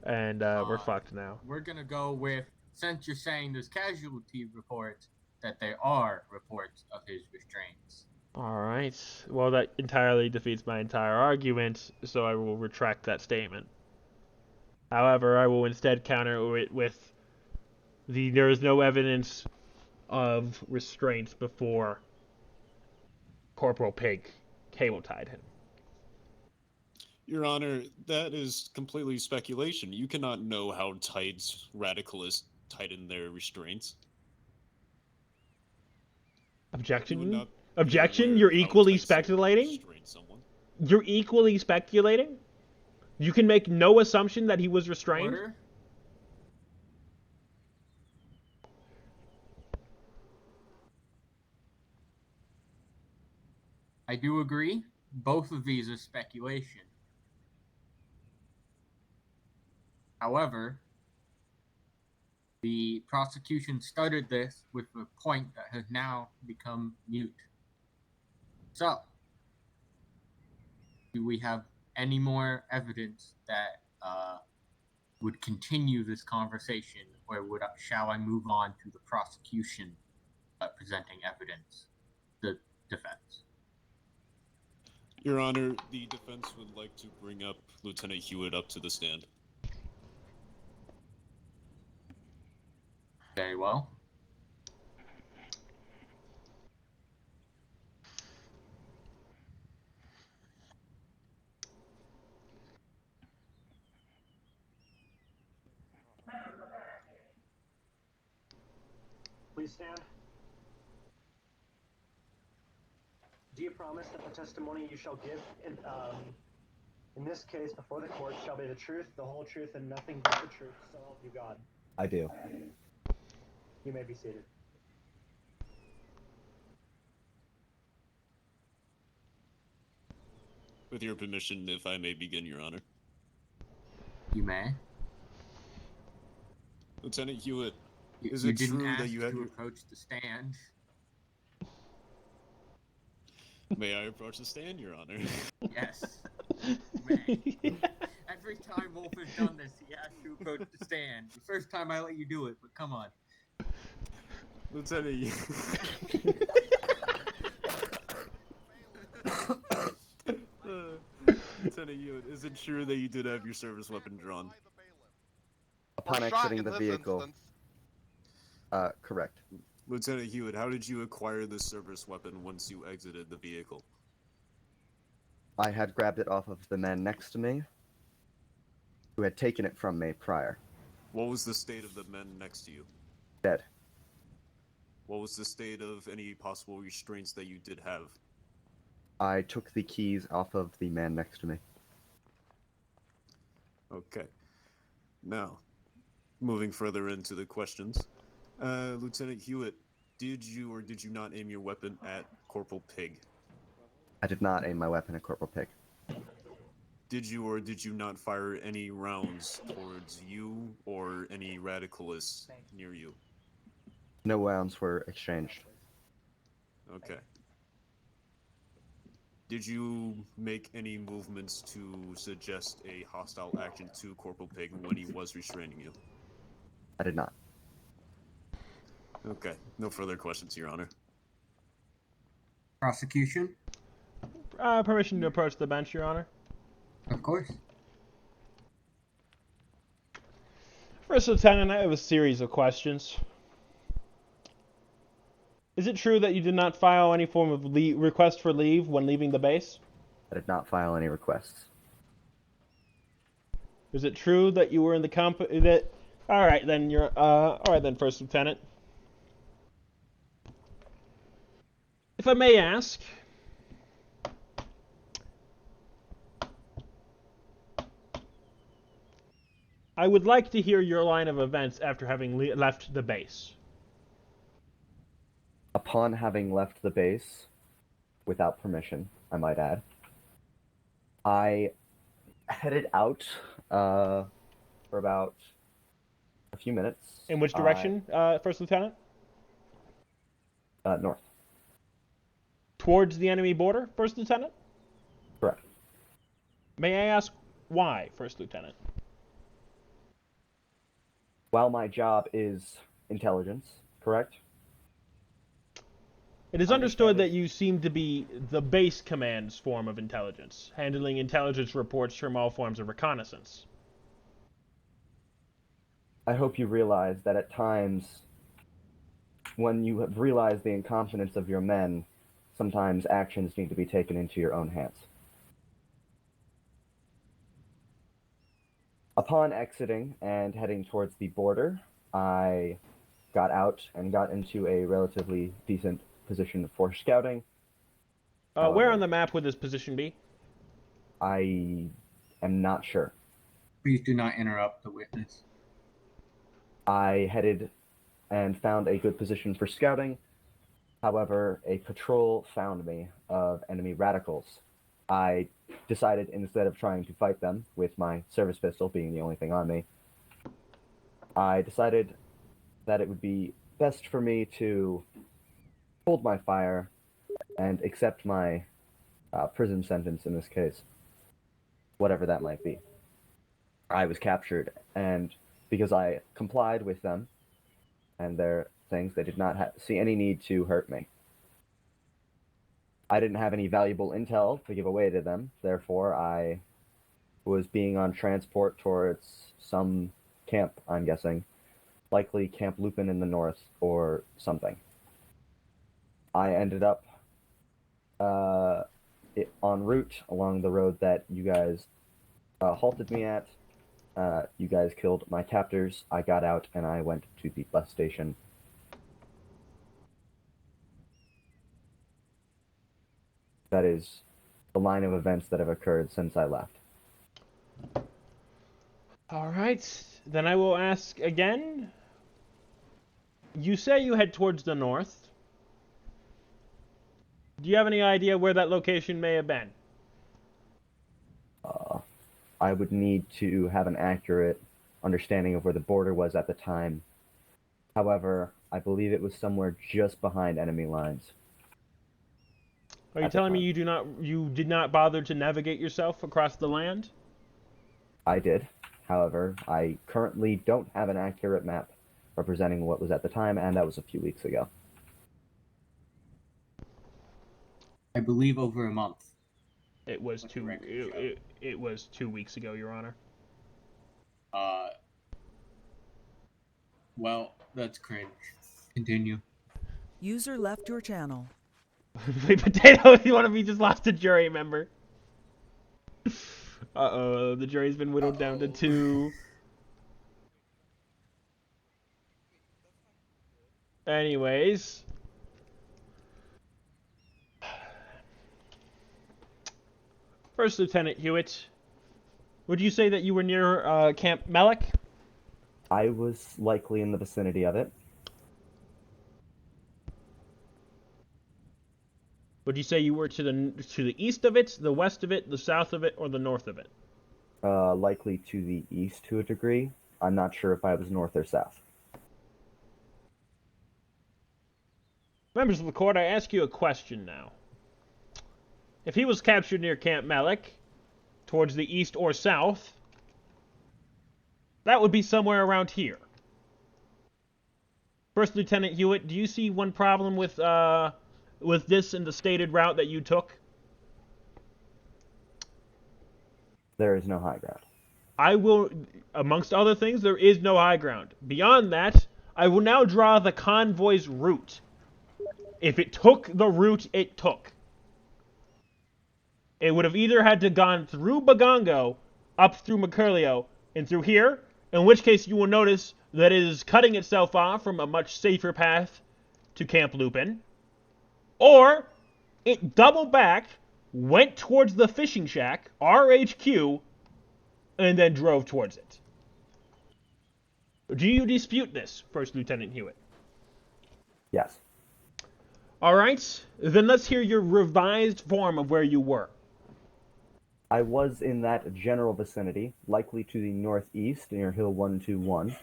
And we're fucked now. We're gonna go with, since you're saying there's casualty reports, that there are reports of his restraints. Alright. Well, that entirely defeats my entire argument, so I will retract that statement. However, I will instead counter it with there is no evidence of restraints before Corporal Pig cable-tied him. Your Honor, that is completely speculation. You cannot know how tight radicalists tighten their restraints. Objection? Objection? You're equally speculating? You're equally speculating? You can make no assumption that he was restrained? Order? I do agree. Both of these are speculation. However, the prosecution started this with a point that has now become mute. So, do we have any more evidence that would continue this conversation, or shall I move on to the prosecution presenting evidence, the defense? Your Honor, the defense would like to bring up Lieutenant Hewitt up to the stand. Very well. please stand? Do you promise that the testimony you shall give in this case before the court shall be the truth, the whole truth, and nothing but the truth, so help you God? I do. You may be seated. With your permission, if I may begin, Your Honor. You may. Lieutenant Hewitt, is You it didn't true ask that you had to your... approach the stand. May I approach the stand, Your Honor? Yes. You may. Every time Wolf has done this, he asks to approach the stand. The first time I let you do it, but come on. Lieutenant Lieutenant Hewitt, is it true that you did have your service weapon drawn? Upon We're shot exiting in the this vehicle. instance. Correct. Lieutenant Hewitt, how did you acquire this service weapon once you exited the vehicle? I had grabbed it off of the man next to me, who had taken it from me prior. What was the state of the men next to you? Dead. What was the state of any possible restraints that you did have? I took the keys off of the man next to me. Okay. Now, moving further into the questions. Lieutenant Hewitt, did you or did you not aim your weapon at Corporal Pig? I did not aim my weapon at Corporal Pig. Did you or did you not fire any rounds towards you or any radicalists near you? No rounds were exchanged. Okay. Did you make any movements to suggest a hostile action to Corporal Pig when he was restraining you? I did not. Okay. No further questions, Your Honor. Prosecution? Permission to approach the bench, Your Honor. Of course. First Lieutenant, I have a series of questions. Is it true that you did not file any form of request for leave when leaving the base? I did not file any requests. Is it true that you were in the All right then, First Lieutenant. If I may ask, I would like to hear your line of events after having left the base. Upon having left the base, without permission, I might add, I headed out for about a few minutes. In which direction, First Lieutenant? North. Towards the enemy border, First Lieutenant? Correct. May I ask why, First Lieutenant? While my job is intelligence, correct? It is understood that you seem to be the base command's form of intelligence, handling intelligence reports from all forms of reconnaissance. I hope you realize that at times, when you have realized the incompetence of your men, sometimes actions need to be taken into your own hands. Upon exiting and heading towards the border, I got out and got into a relatively decent position for scouting. Where on the map would this position be? I am not sure. Please do not interrupt the witness. I headed and found a good position for scouting. However, a patrol found me of enemy radicals. I decided, instead of trying to fight them with my service pistol being the only thing on me, I decided that it would be best for me to hold my fire and accept my prison sentence in this case, whatever that might be. I was captured, and because I complied with them and their things, they did not see any need to hurt me. I didn't have any valuable intel to give away to them, therefore I was being on transport towards some camp, I'm guessing, likely Camp Lupin in the north or something. I ended up en route along the road that you guys halted me at. You guys killed my captors. I got out and I went to the bus station. That is the line of events that have occurred since I left. All right, then I will ask again. You say you head towards the north. Do you have any idea where that location may have been? I would need to have an accurate understanding of where the border was at the time. However, I believe it was somewhere just behind enemy lines. Are you telling me you did not bother to navigate yourself across the land? I did. However, I currently don't have an accurate map representing what was at the time, and that was a few weeks ago. I believe over a month. It was Let the two. record show. It was 2 weeks ago, Your Honor. Well, that's cringe. Continue. User left your channel. Wait, Potato, you want to be just lost a jury member? Uh-oh, the jury's been whittled down to 2. Anyways. First Lieutenant Hewitt, would you say that you were near Camp Melek? I was likely in the vicinity of it. Would you say you were to the east of it, the west of it, the south of it, or the north of it? Likely to the east to a degree. I'm not sure if I was north or south. Members of the court, I ask you a question now. If he was captured near Camp Melek, towards the east or south, that would be somewhere around here. First Lieutenant Hewitt, do you see one problem with this and the stated route that you took? There is no high ground. I will, amongst other things, there is no high ground. Beyond that, I will now draw the convoy's route. If it took the route it took, it would have either had to gone through Bagongo, up through Mercurlio, and through here, in which case you will notice that it is cutting itself off from a much safer path to Camp Lupin, or it doubled back, went towards the fishing shack, RHQ, and then drove towards it. Do you dispute this, First Lieutenant Hewitt? Yes. Alright, then let's hear your revised form of where you were. I was in that general vicinity, likely to the northeast near Hill 121.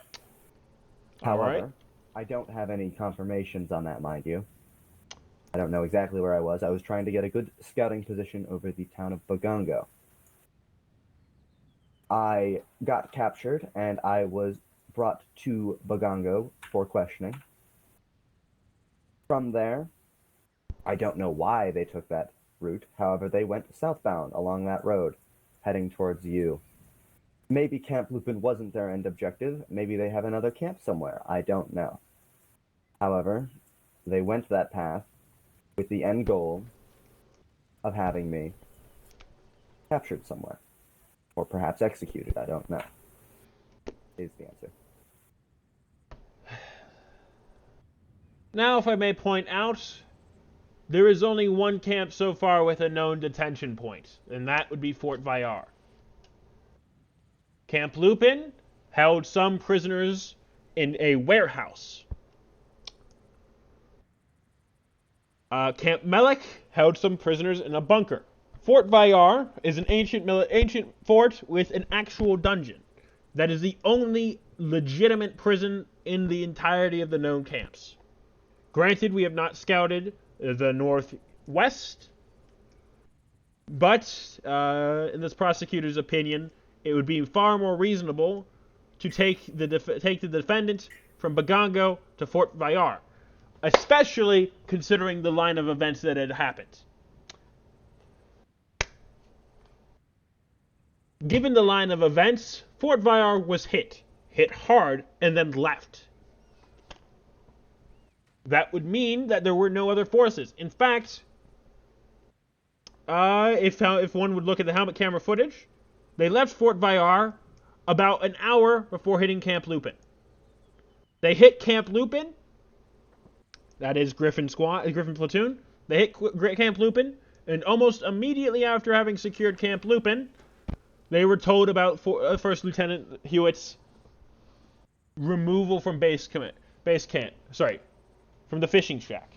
However, Alright. I don't have any confirmations on that, mind you. I don't know exactly where I was. I was trying to get a good scouting position over the town of Bagongo. I got captured, and I was brought to Bagongo for questioning. From there, I don't know why they took that route. However, they went southbound along that road, heading towards you. Maybe Camp Lupin wasn't their end objective. Maybe they have another camp somewhere. I don't know. However, they went that path with the end goal of having me captured somewhere. Or perhaps executed, I don't know. Is the answer. Now, if I may point out, there is only one camp so far with a known detention point, and that would be Fort Vayar. Camp Lupin held some prisoners in a warehouse. Camp Melek held some prisoners in a bunker. Fort Vayar is an ancient fort with an actual dungeon. That is the only legitimate prison in the entirety of the known camps. Granted, we have not scouted the northwest, but in this prosecutor's opinion, it would be far more reasonable to take the defendant from Bagongo to Fort Vayar, especially considering the line of events that had happened. Given the line of events, Fort Vayar was hit hard, and then left. That would mean that there were no other forces. In fact, if one would look at the helmet camera footage, they left Fort Vayar about an hour before hitting Camp Lupin. They hit Camp Lupin, that is Griffin platoon. They hit Camp Lupin, And almost immediately after having secured Camp Lupin, they were told about First Lieutenant Hewitt's removal from from the fishing shack.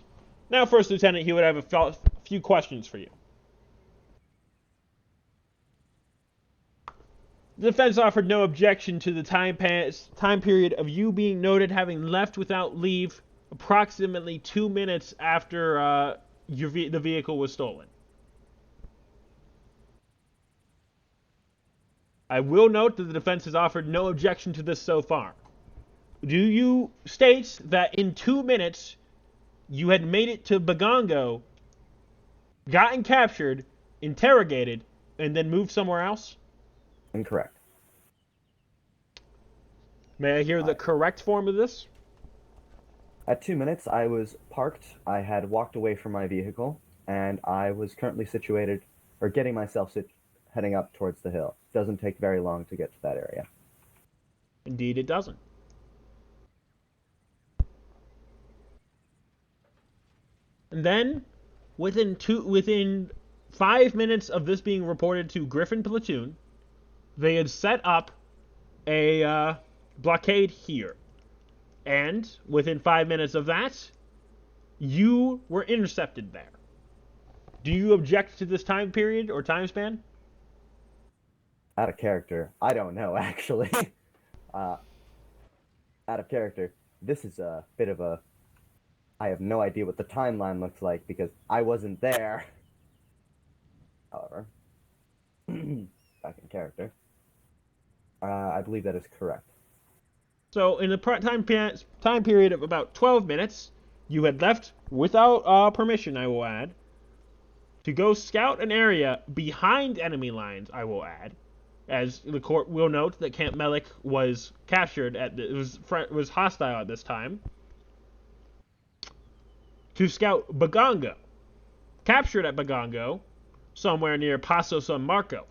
Now, First Lieutenant Hewitt, I have a few questions for you. The defense offered no objection to the time period of you being noted having left without leave approximately 2 minutes after the vehicle was stolen. I will note that the defense has offered no objection to this so far. Do you state that in 2 minutes you had made it to Bagongo, gotten captured, interrogated, and then moved somewhere else? Incorrect. May I hear the correct form of this? At 2 minutes, I was parked. I had walked away from my vehicle, and I was currently situated, or getting myself heading up towards the hill. Doesn't take very long to get to that area. Indeed, it doesn't. And then, within 5 minutes of this being reported to Griffin Platoon, they had set up a blockade here. And within 5 minutes of that, you were intercepted there. Do you object to this time period or time span? Out of character. I don't know, actually. Out of character. This is a bit of a... I have no idea what the timeline looks like because I wasn't there. However, back in character. I believe that is correct. So in the time period of about 12 minutes, you had left without permission, I will add, to go scout an area behind enemy lines, I will add, as the court will note that Camp Melik was captured was hostile at this time, to scout Bagongo, captured at Bagongo, somewhere near Paso San Marco.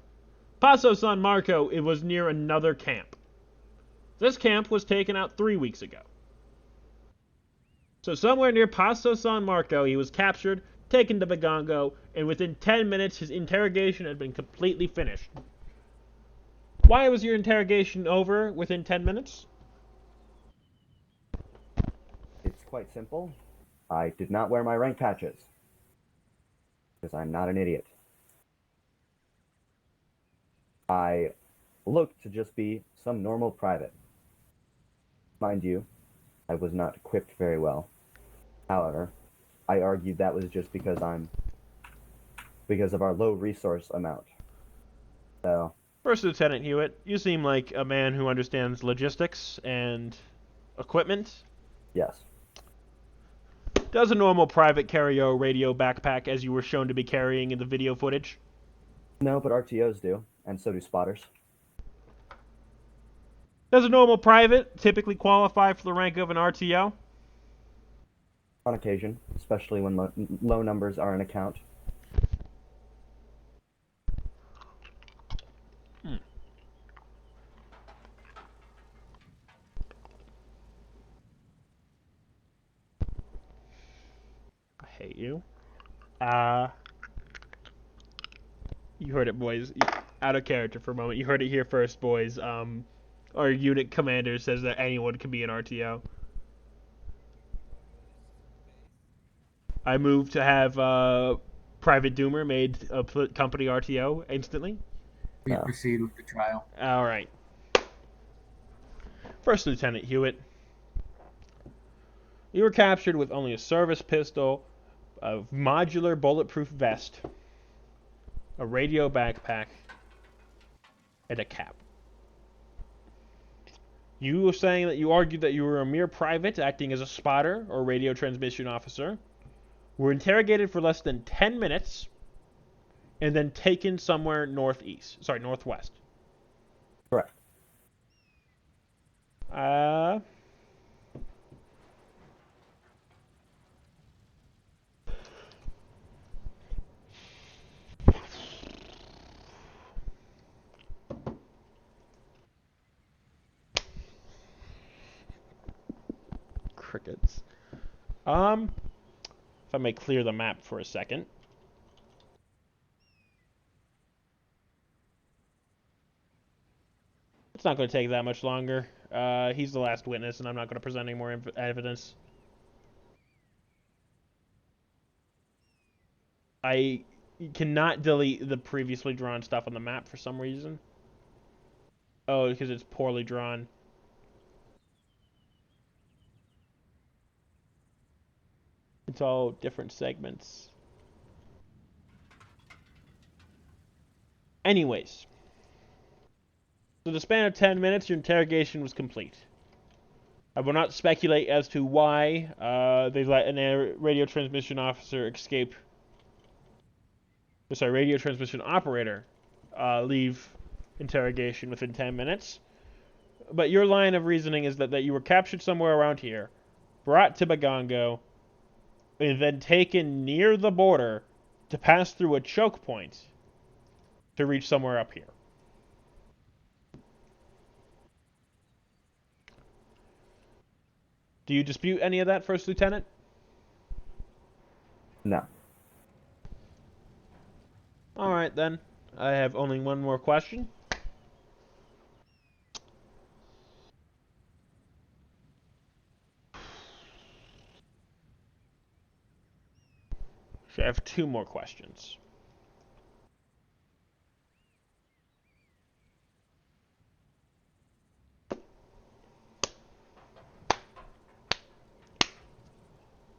Paso San Marco, it was near another camp. This camp was taken out 3 weeks ago. So somewhere near Paso San Marco, he was captured, taken to Bagongo, and within 10 minutes his interrogation had been completely finished. Why was your interrogation over within 10 minutes? It's quite simple. I did not wear my rank patches. Because I'm not an idiot. I looked to just be some normal private. Mind you, I was not equipped very well. However, I argued that was just because of our low resource amount. So, First Lieutenant Hewitt, you seem like a man who understands logistics and equipment. yes. Does a normal private carry a radio backpack as you were shown to be carrying in the video footage? No, but RTOs do, and so do spotters. Does a normal private typically qualify for the rank of an RTO? On occasion, especially when low numbers are an account. I hate you. You heard it, boys. Out of character for a moment. You heard it here first, boys. Our unit commander says that anyone can be an RTO. I move to have Private Doomer made a company RTO instantly. We proceed with the trial. All right. First Lieutenant Hewitt, you were captured with only a service pistol, a modular bulletproof vest, a radio backpack, and a cap. You were saying that you argued that you were a mere private acting as a spotter or radio transmission officer, were interrogated for less than 10 minutes, and then taken somewhere northwest. Correct. Crickets. If I may clear the map for a second. It's not going to take that much longer. He's the last witness, and I'm not going to present any more evidence. I cannot delete the previously drawn stuff on the map for some reason. Oh, because it's poorly drawn. It's all different segments. Anyways. So in the span of 10 minutes, your interrogation was complete. I will not speculate as to why they let a radio transmission officer escape. Sorry, radio transmission operator leave interrogation within 10 minutes. But your line of reasoning is that you were captured somewhere around here, brought to Bagongo, and then taken near the border to pass through a choke point to reach somewhere up here. Do you dispute any of that, First Lieutenant? No. Alright then. I have only one more question. Actually, I have two more questions.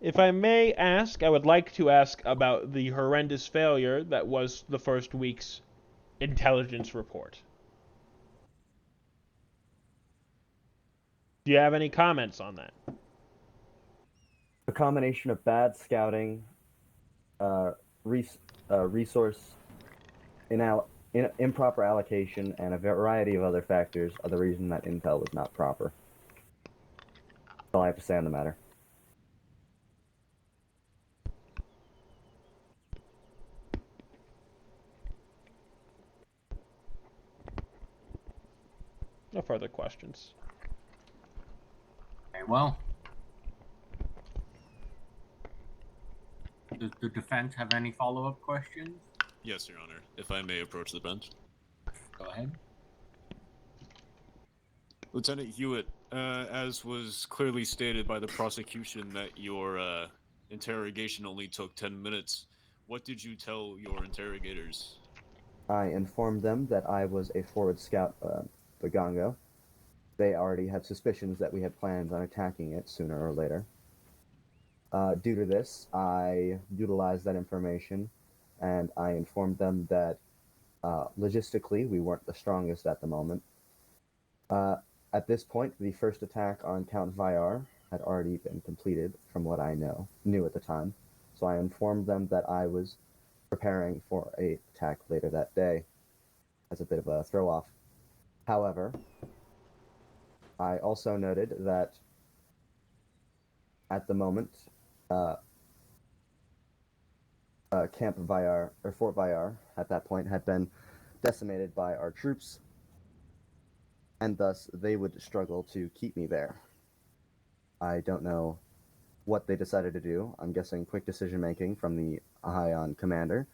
If I may ask, I would like to ask about the horrendous failure that was the first week's intelligence report. Do you have any comments on that? A combination of bad scouting, resource improper allocation, and a variety of other factors are the reason that intel was not proper. That's all I have to say on the matter. No further questions. Very well. Does the defense have any follow-up questions? Yes, Your Honor. If I may approach the bench. Go ahead. Lieutenant Hewitt, as was clearly stated by the prosecution that your interrogation only took 10 minutes, what did you tell your interrogators? I informed them that I was a forward scout Bagongo. They already had suspicions that we had plans on attacking it sooner or later. Due to this, I utilized that information, and I informed them that logistically we weren't the strongest at the moment. At this point, the first attack on Count Vyar had already been completed, from what I knew at the time. So I informed them that I was preparing for an attack later that day, as a bit of a throw-off. However, I also noted that at the moment, Camp Vyar, or Fort Vyar, at that point, had been decimated by our troops, and thus they would struggle to keep me there. I don't know what they decided to do. I'm guessing quick decision-making from the Ahayan commander,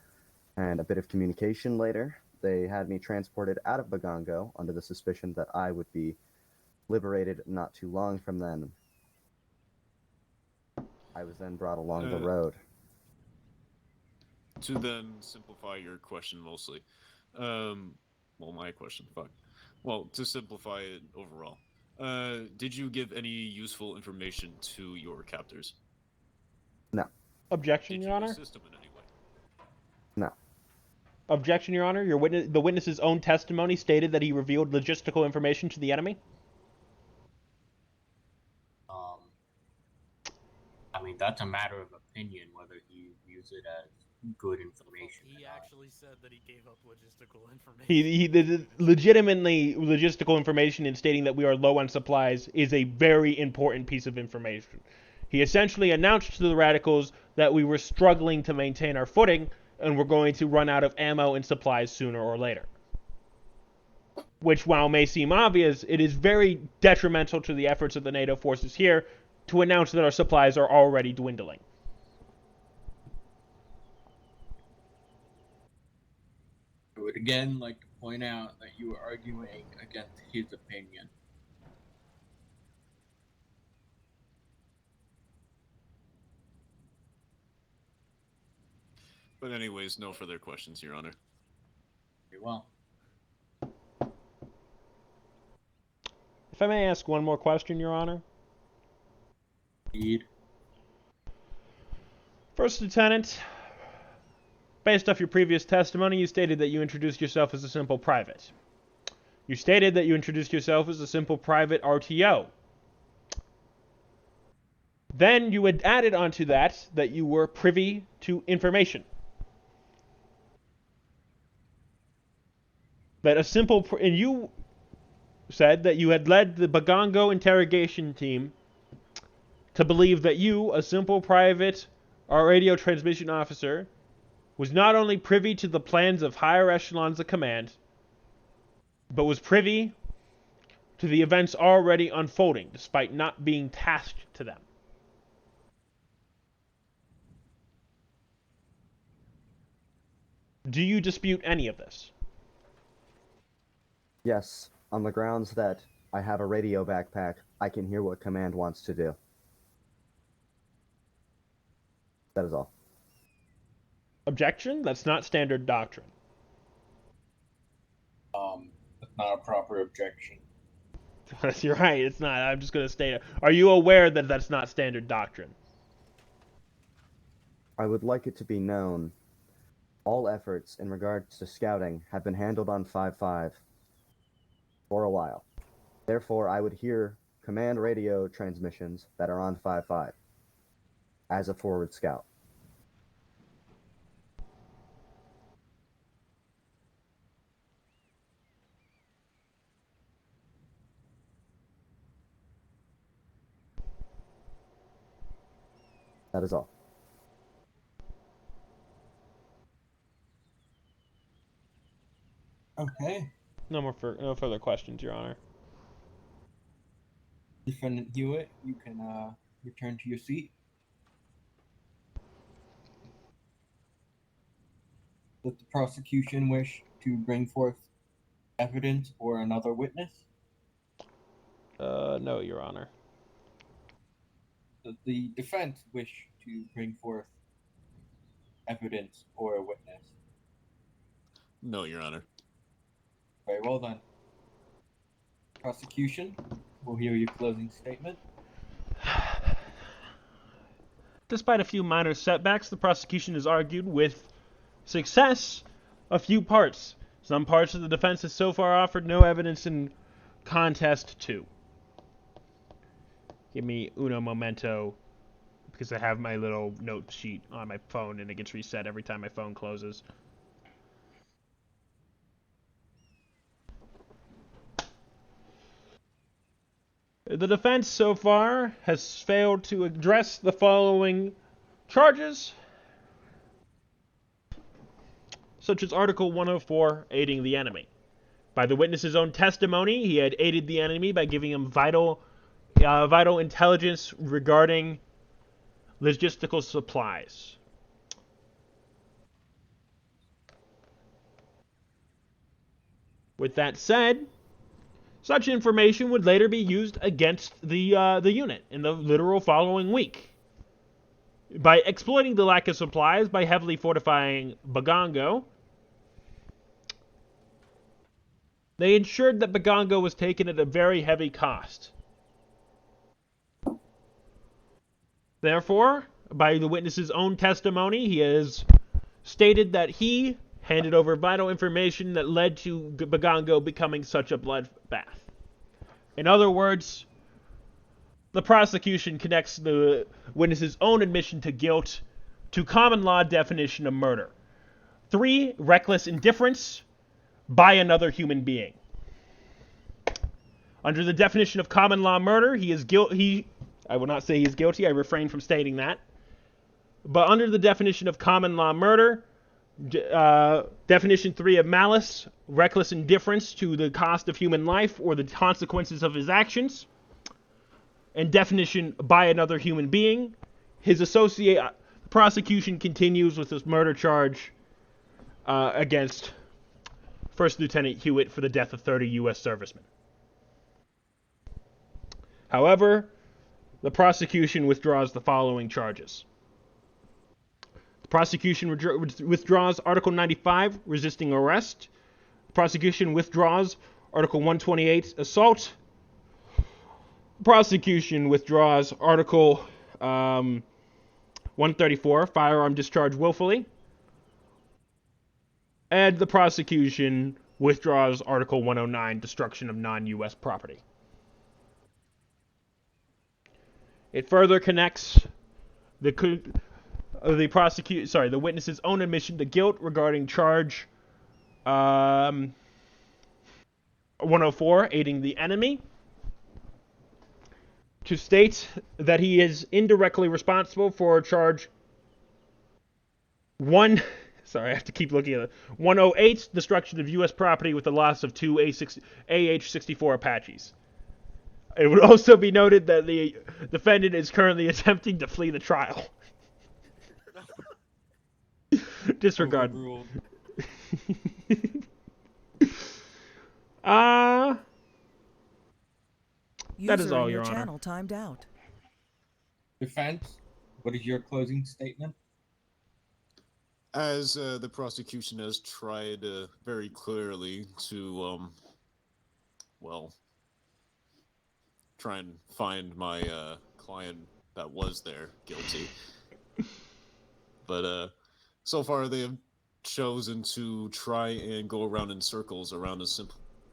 and a bit of communication later. They had me transported out of Bagongo under the suspicion that I would be liberated not too long from then. I was then brought along the road. To then simplify your question mostly. Well, my question, fuck. Well, to simplify it overall. Did you give any useful information to your captors? No. Objection, Did Your you Honor? assist them in any way? No. Objection, Your Honor. The witness's own testimony stated that he revealed logistical information to the enemy. I mean, that's a matter of opinion, whether he views it as good information. He actually said that he gave up logistical information. The legitimately logistical information in stating that we are low on supplies is a very important piece of information. He essentially announced to the radicals that we were struggling to maintain our footing and we're going to run out of ammo and supplies sooner or later. Which, while may seem obvious, it is very detrimental to the efforts of the NATO forces here to announce that our supplies are already dwindling. I would again like to point out that you were arguing against his opinion. But anyways, no further questions, Your Honor. Very well. If I may ask one more question, Your Honor. Indeed. First Lieutenant, based off your previous testimony, you stated that you introduced yourself as a simple private. You stated that you introduced yourself as a simple private RTO. Then you had added onto that you were privy to information. And you said that you had led the Bagongo interrogation team to believe that you, a simple private radio transmission officer, was not only privy to the plans of higher echelons of command, but was privy to the events already unfolding, despite not being tasked to them. Do you dispute any of this? Yes, on the grounds that I have a radio backpack, I can hear what command wants to do. That is all. Objection? That's not standard doctrine. That's not a proper objection. You're right, it's not. I'm just going to state it. Are you aware that that's not standard doctrine? I would like it to be known, all efforts in regards to scouting have been handled on 5-5 for a while. Therefore, I would hear command radio transmissions that are on 5-5 as a forward scout. That is all. Okay. No further questions, Your Honor. Defendant Hewitt, you can return to your seat. Does the prosecution wish to bring forth evidence or another witness? No, Your Honor. Does the defense wish to bring forth evidence or a witness? No, Your Honor. Very well then. Prosecution, we'll hear your closing statement. Despite a few minor setbacks, the prosecution has argued with success a few parts. Some parts of the defense has so far offered no evidence in contest to. Give me uno momento, because I have my little note sheet on my phone and it gets reset every time my phone closes. The defense so far has failed to address the following charges, such as Article 104, aiding the enemy. By the witness's own testimony, he had aided the enemy by giving him vital intelligence regarding logistical supplies. With that said, such information would later be used against the unit in the literal following week. By exploiting the lack of supplies by heavily fortifying Bagongo, they ensured that Bagongo was taken at a very heavy cost. Therefore, by the witness's own testimony, he has stated that he handed over vital information that led to Bagongo becoming such a bloodbath. In other words, the prosecution connects the witness's own admission to guilt to common law definition of murder. 3, reckless indifference by another human being. Under the definition of common law murder, he is guilty. I will not say he is guilty. I refrain from stating that. But under the definition of common law murder, definition 3 of malice, reckless indifference to the cost of human life or the consequences of his actions, and definition by another human being, prosecution continues with this murder charge against First Lieutenant Hewitt for the death of 30 U.S. servicemen. However, the prosecution withdraws the following charges. The prosecution withdraws Article 95, resisting arrest. The prosecution withdraws Article 128, assault. The prosecution withdraws Article 134, firearm discharge willfully. And the prosecution withdraws Article 109, destruction of non-U.S. property. It further connects the witness's own admission to guilt regarding charge 104, aiding the enemy, to state that he is indirectly responsible for charge 108, destruction of U.S. property with the loss of 2 AH-64 Apaches. It would also be noted that the defendant is currently attempting to flee the trial. Disregard. That is all, Your Honor. Channel timed out. Defense, what is your closing statement? As the prosecution has tried very clearly to, try and find my client that was there guilty. But so far they have chosen to try and go around in circles around a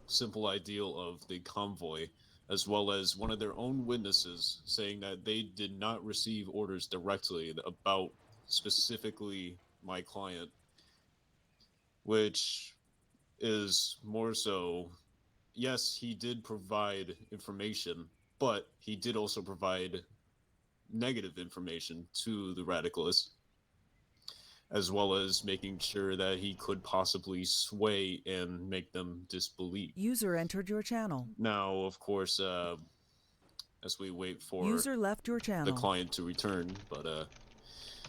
simple ideal of the convoy, as well as one of their own witnesses saying that they did not receive orders directly about specifically my client, which is more so, yes, he did provide information, but he did also provide negative information to the radicalists, as well as making sure that he could possibly sway and make them disbelieve. User entered your channel. Now, of course, as we wait for User left your channel. the client to return, but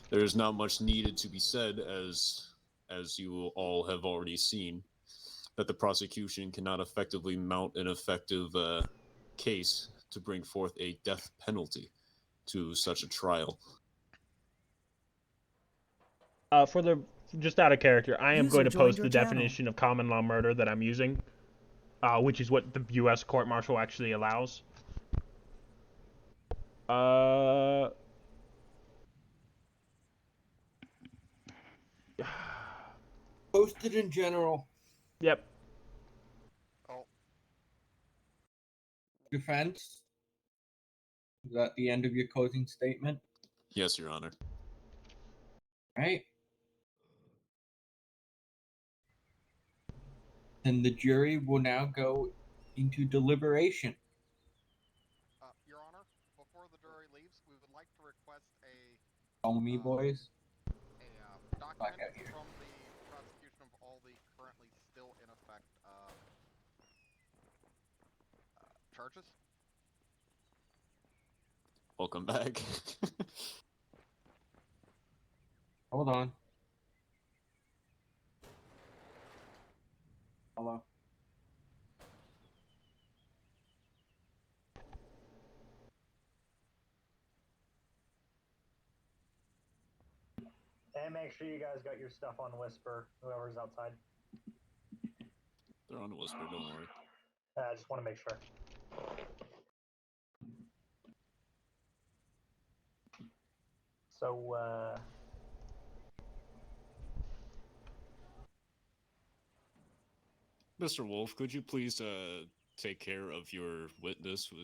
there's not much needed to be said, as you all have already seen, that the prosecution cannot effectively mount an effective case to bring forth a death penalty to such a trial. Just out of character, I am User going to post joined the your channel. definition of common law murder that I'm using, which is what the U.S. court-martial actually allows. Posted in general. Yep. Defense, is that the end of your closing statement? Yes, Your Honor. Right. Then the jury will now go into deliberation. Your Honor, before the jury leaves, we would like to request a Follow me, boys. document Back out here. from the prosecution of all the currently still in effect charges. Welcome back. Hold on. Hello. And make sure you guys got your stuff on Whisper, whoever's outside. They're on the whisper, don't worry. I just want to make sure. So, Mr. Wolf, could you please take care of your witness who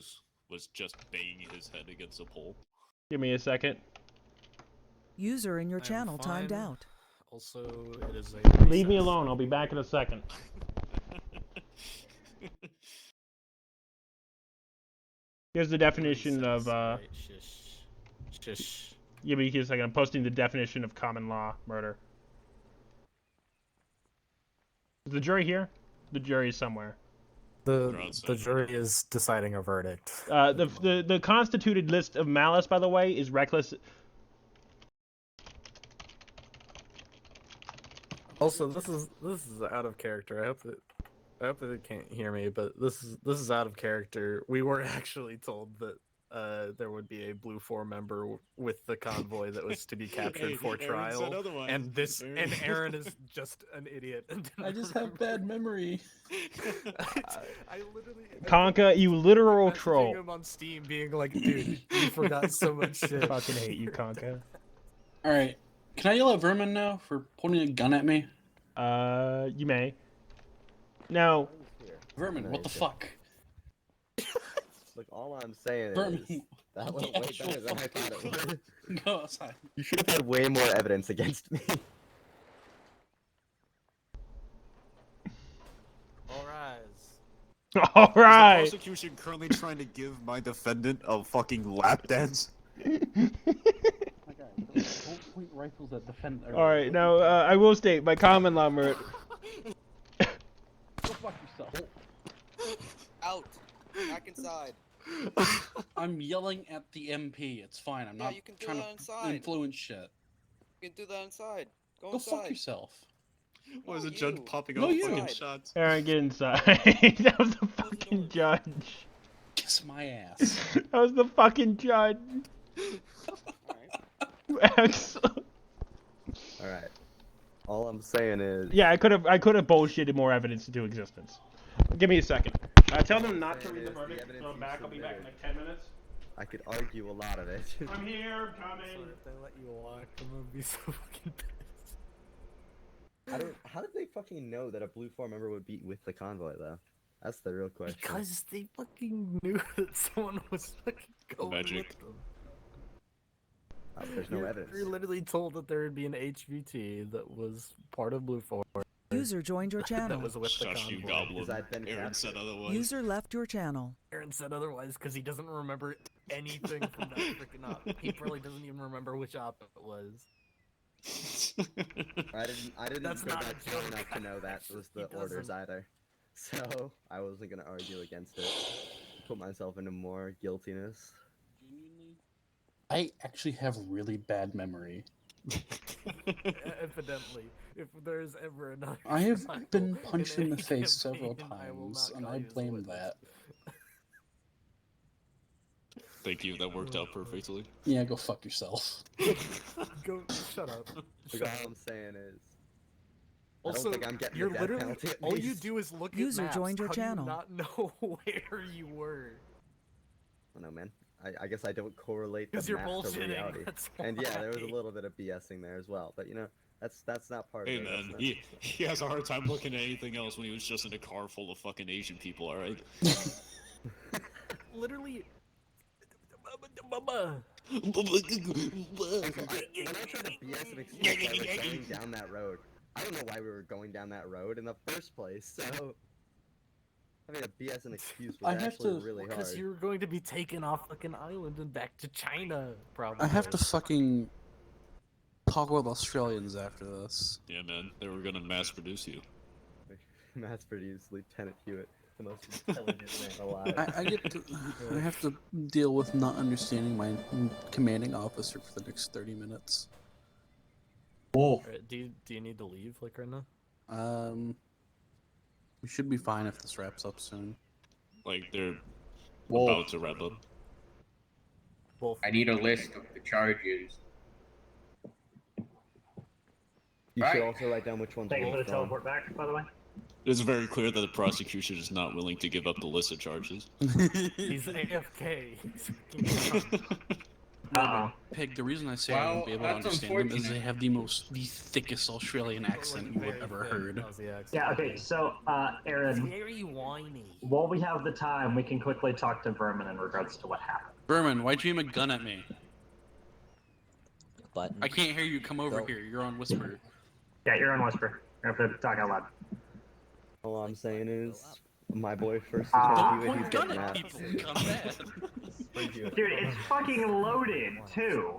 was just banging his head against a pole? Give me a second. User in your I'm channel timed fine. out. Also, it is a Leave me recess. alone. I'll be back in a second. Here's the definition of Right, shush. Give me a second. I'm posting the definition of common law murder. Is the jury here? The jury is somewhere. The jury is deciding a verdict. The constituted list of malice, by the way, is reckless. Also, this is out of character. I hope that they can't hear me, but this is out of character. We were actually told that there would be a Blue 4 member with the convoy that was to be captured for trial, and Aaron is just an idiot. And I just have bad memory. I literally Conka, you literal messaging troll. him on Steam, being like, "Dude, you forgot so much shit." Fucking hate you, Conka. All right, can I yell at Vermin now for pointing a gun at me? You may. Now, Vermin, what the fuck? Look, all I'm saying Vermin, is that went the way actual better than I thought it fucking would. go outside. You should have had way more evidence against me. All rise. all Is the right. prosecution currently trying to give my defendant a fucking lap dance? My guy, don't point rifles at defend. All right. Now, I will state my common law murder. Go fuck yourself. Out. Back inside. I'm yelling at the MP. It's fine. I'm Yeah, not you can do trying that to inside. influence shit. You can do that inside. Go Go inside. fuck yourself. Why is No, the judge you. popping No, off you. fucking shots? Aaron, get inside. That was the fucking judge. Kiss my ass. That was the fucking judge. Excellent. All right. All I'm saying is. Yeah, I could have bullshitted more evidence into existence. Give me a second. Tell them not to read the verdict. evidence So I'm you back. I'll be back in submitted. like 10 minutes. I could argue a lot of it. I'm here, coming. If they let you walk, I'm gonna be so fucking pissed. How did they fucking know that a Blue 4 member would be with the convoy, though? That's the real question. Because they fucking knew that someone was fucking going Magic. with them. There's no evidence. You're literally told that there would be an HVT that was part of Blue 4. User joined your that channel. was with the Shush, you convoy. goblin. Because I've been Aaron captured. said otherwise. User left your channel. Aaron said otherwise because he doesn't remember anything from that freaking op. He probably doesn't even remember which op it was. I didn't That's go not back a far joke. enough to know that was the He orders doesn't. either. So I wasn't gonna argue against it. Put myself into more guiltiness. I actually have really bad memory. Evidently, if there's ever another I have trial been punched in the any face several campaign, I will times, not and call I you as a blame witness. that. Thank you, that worked out perfectly. Yeah, go fuck yourself. Go, shut up. Look, all I'm saying is. I Also, don't think I'm getting you're the death literally penalty at all you least. do is look User at maps. joined your How channel. do you not know where you were? I don't know, man. I guess I don't correlate the Because you're map to bullshitting. reality. That's And yeah, there was a why. little bit of BSing there as well. But you know, that's not part Hey of it. man, that's he has a hard time looking at anything else when he was just in a car full of fucking Asian people, alright? Literally. When I tried to BS an excuse by going down that road, I don't know why we were going down that road in the first place. So having a BS an excuse was I have actually to- really hard. Because you're going to be taken off fucking island and back to China, probably. I have to fucking talk with Australians after this. Yeah man, they were gonna mass produce you. Mass produced Lieutenant Hewitt, the most intelligent man alive. I have to deal with not understanding my commanding officer for the next 30 minutes. Whoa. Alright, do you need to leave, like, right now? We should be fine if this wraps up soon. Like, they're Whoa. about to wrap up. Both. I need a list of the charges. You should Right. also write down which ones Thank you for were the withdrawn. teleport back, by the way. It's very clear that the prosecution is not willing to give up the list of charges. He's AFK. He's fucking gone. Peg, the reason I say I won't be able to that's understand them is unfortunate. they have the thickest Australian accent you have ever heard. Yeah, okay, so, Aaron, Very whiny. while we have the time, we can quickly talk to Vermin in regards to what happened. Berman, why'd you aim a gun at me? Button. I can't hear you. Come over Go. here. You're on whisper. Yeah, you're on Whisper. You have to talk out loud. All I'm saying is, my boy first Don't Lieutenant Hewitt, he's Point gun getting at that. people. Come bad. Dude, it's fucking loaded, too.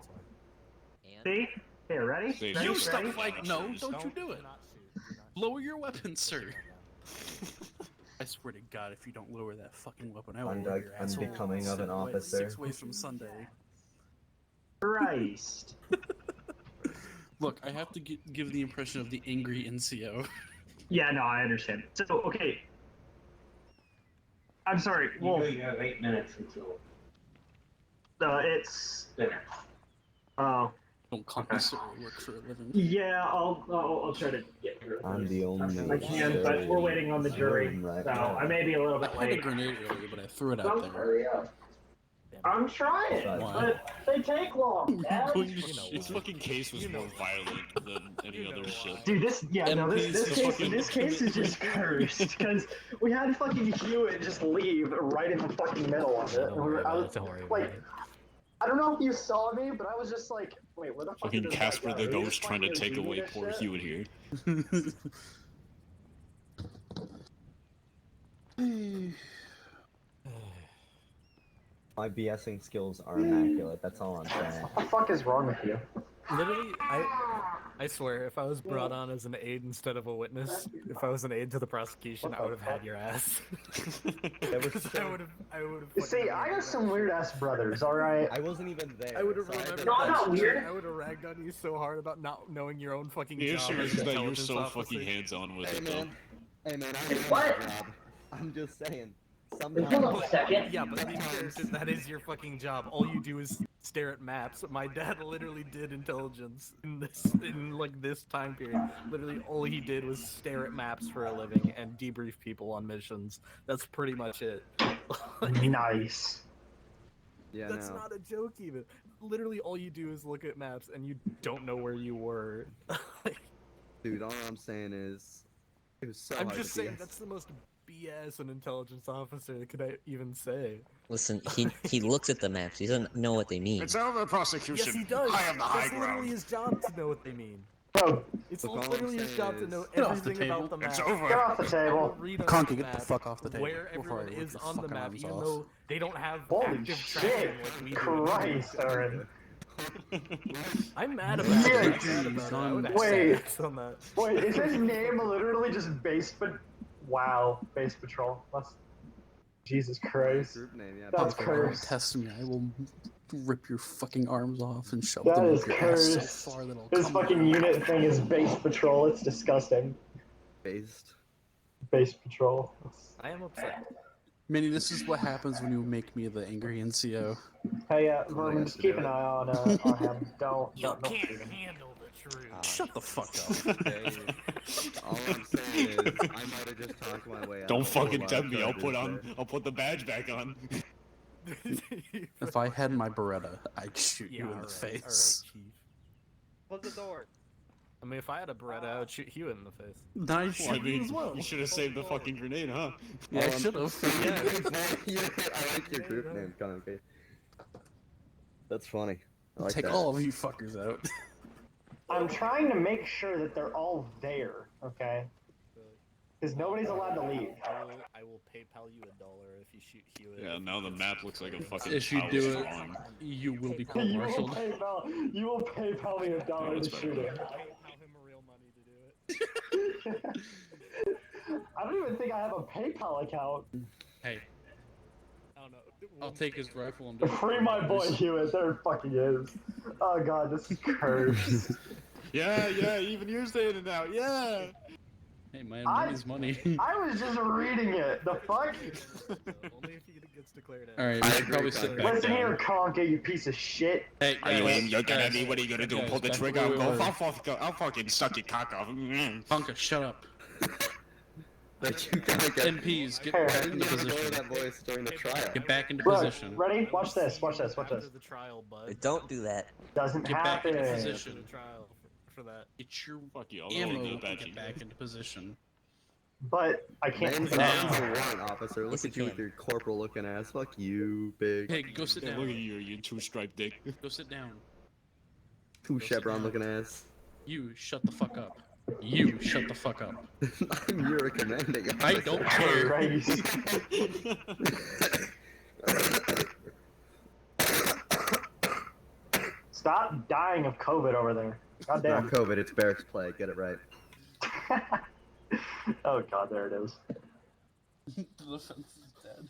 See? Here, ready? Save Ready? You Ready? stop like no, don't you do it. Lower your weapon, sir. I swear to God, if you don't lower that fucking weapon, I will lower your asshole. Unbecoming of an officer. 6 ways from Sunday. Christ. Look, I have to give the impression of the angry NCO. Yeah, no, I understand. So, okay. I'm sorry. Well, You have 8 minutes until it's. dinner. Oh. Don't compulsorily work for a living. Yeah, I'll try to get through this. I'm the only. I can, but we're waiting on the jury, Right so now. I may be a little I bit had a late. grenade earlier, but I threw it out Don't there. hurry up. I'm trying, Why? but they take long. Dad. This fucking case was more violent than any other shit. Dude, this case is just cursed because we had fucking Hewitt just leave right in the fucking middle of it. I was like, I don't know if you saw me, but I was just like, wait, where the fuck Fucking is this Casper guy the go? He Ghost just trying to fucking take doing away this poor shit? Hewitt here. My BSing skills are immaculate. That's all I'm saying. What the fuck is wrong with you? Literally, I swear, if I was brought on as an aide instead of a witness, if I was an aide to the prosecution, I would have had your ass. I would have. See, I got some weird ass brothers, alright? I wasn't even there. I would have so I remembered. didn't- No, I'm not that weird. shit. I would have ragged on you so hard about not knowing your own fucking The job. issue as is an that you're intelligence so officer. fucking hands-on with Hey it, though. man, I know What? my job. I'm just saying. Hold on Sometimes. a second. Yeah, but to be fair, that is your fucking job. All you do is stare at maps. My dad literally did intelligence in like this time period. Literally, all he did was stare at maps for a living and debrief people on missions. That's pretty much it. Nice. Yeah, That's no. not a joke, even. Literally, all you do is look at maps and you don't know where you were. Dude, all I'm saying is, it was so I'm hard just to saying BS. that's the most BS an intelligence officer could I even say. Listen, he looks at the maps. He doesn't know what they mean. It's over, prosecution. Yes, he does. I am the high That's literally ground. his job to know what they mean. Bro, It's Look, all I'm literally his saying job to is- know Get off the everything about the It's map. over. get off the table. Read on Conky, the get the map fuck off the table where before I everyone rip is your on the fucking map, arms even off. though they don't have Holy active shit! tracking like we do. Christ, Aaron. I'm mad about Yeah, it. I'm mad about it. I would have wait. sex on that. Wait, is his name literally just Base Wow, Base Patrol. That's... Jesus Christ. Group name, yeah. That's Patrol. cursed. Test me. I will rip your fucking arms off and shove That them is up your ass so cursed. far that it'll This come fucking out. unit thing is Base Patrol. It's disgusting. Based. Base Patrol. I am upset. Manny, this is what happens when you make me the angry NCO. Hey, all I Vermin, have just to keep do an it. eye on him. Don't shoot him. handle the truth. Shut the fuck up. Okay. All I'm saying is, I might have just talked my way out. Don't of a whole fucking lot tempt of me. charges I'll put the badge back on. If I had my Beretta, I'd shoot you in the alright, face. Chief. Close the door. I mean, if I had a Beretta, I would shoot Hewitt in the face. Then I'd Well, I shoot you mean, as well. you should have saved the fucking grenade, huh? Yeah, I should have. Yeah, I like your group name, Conky. That's funny. I like Take that. all of you fuckers out. I'm trying to make sure that they're all there, okay? Because nobody's allowed to leave. I will PayPal you $1 if you shoot Hewitt. Yeah, now the map looks like a fucking If you house do it, drawing. you will be You will court-martialed. you will PayPal me $1 that's to shoot him. I'll PayPal him real money to do it. I don't even think I have a PayPal account. Hey, I don't know. I'll take his rifle and do it. Free my boy Hewitt, there fucking is. Oh god, this is cursed. Yeah, even you're saying it now. Yeah. Hey, man, money's money. I was just reading it. The fuck? Only if he gets declared out. Alright, we should probably sit back Listen here, down. Conky, you piece of shit. Hey, Are you guys, looking at guys, me? What are you gonna do? guys, Pull the guys, trigger? wait, I'll wait, go. I'll fucking suck your cock off. Honka, shut up. But you gotta get. NPs, get Hey, back You into gotta lower position. that voice during the trial. Get back into Look, position. ready? Watch this, watch this, watch this. After the trial, bud. Don't do that. Doesn't Get back into happen. position. After the trial for that. Get your Fuck you. I'll ammo go and back get back into position. But I can't. Man's Now. a warrant officer. Look Yes, at you you with can. your corporal looking ass. Fuck you, big. Hey, go sit Yeah, look at down. you two-striped dick. Go sit down. Two chevron looking ass. You shut the fuck up. You shut the fuck up. You're a commanding officer. I don't care. Christ. Stop dying of COVID over there. God Not damn. COVID, it's Barrett's plague. Get it right. Oh god, there it is. The defense is dead.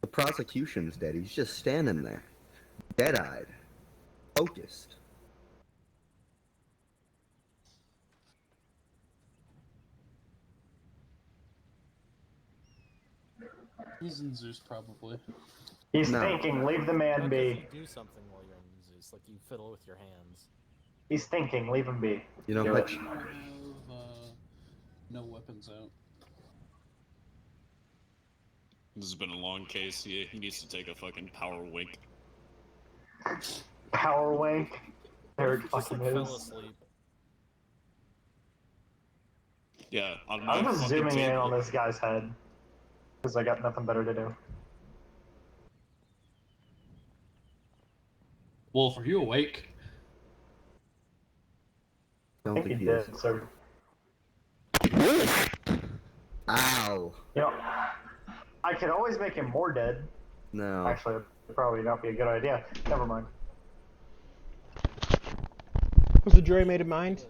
The prosecution's dead. He's just standing there, dead-eyed. focused. He's in Zeus, probably. He's No. thinking. Leave the man What if be. you do something while you're in Zeus, like you fiddle with your hands? He's thinking. Leave him be. You know, Do like, it. I have no weapons out. This has been a long case. He needs to take a fucking power wink. Power wank. There it Just fucking like fell is. asleep. Yeah, on my I'm just fucking zooming in table. on this guy's head. Because I got nothing better to do. Wolf, are you awake? I don't think think he he is. did, so. Ow. You know, I could always make him more dead. No. Actually, it'd probably not be a good idea. Never mind. Has the jury made a mind?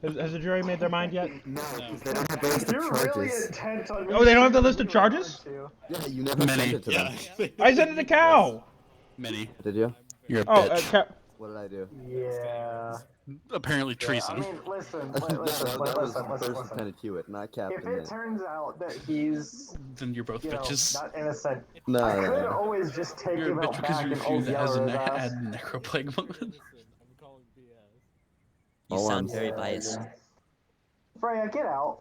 Has the jury made their mind yet? No, because they don't have the list of You're really charges. intent on. Oh, they don't have the list of charges? Yeah, you never sent it to them. I sent it to Cow! Many. Did you? You're a Oh, bitch. What did I do? Yeah. Apparently I treason. mean, listen, That was listen. First Lieutenant Hewitt, not If Captain it Nick. turns out that he's, Then you're both you know, bitches. not innocent, No, I no, could no. always just take You're a him bitch out because back you and old refuse as yell an at his ass. add necroplague moment. You All sound I'm very Yeah, biased. yeah. Freya, get out.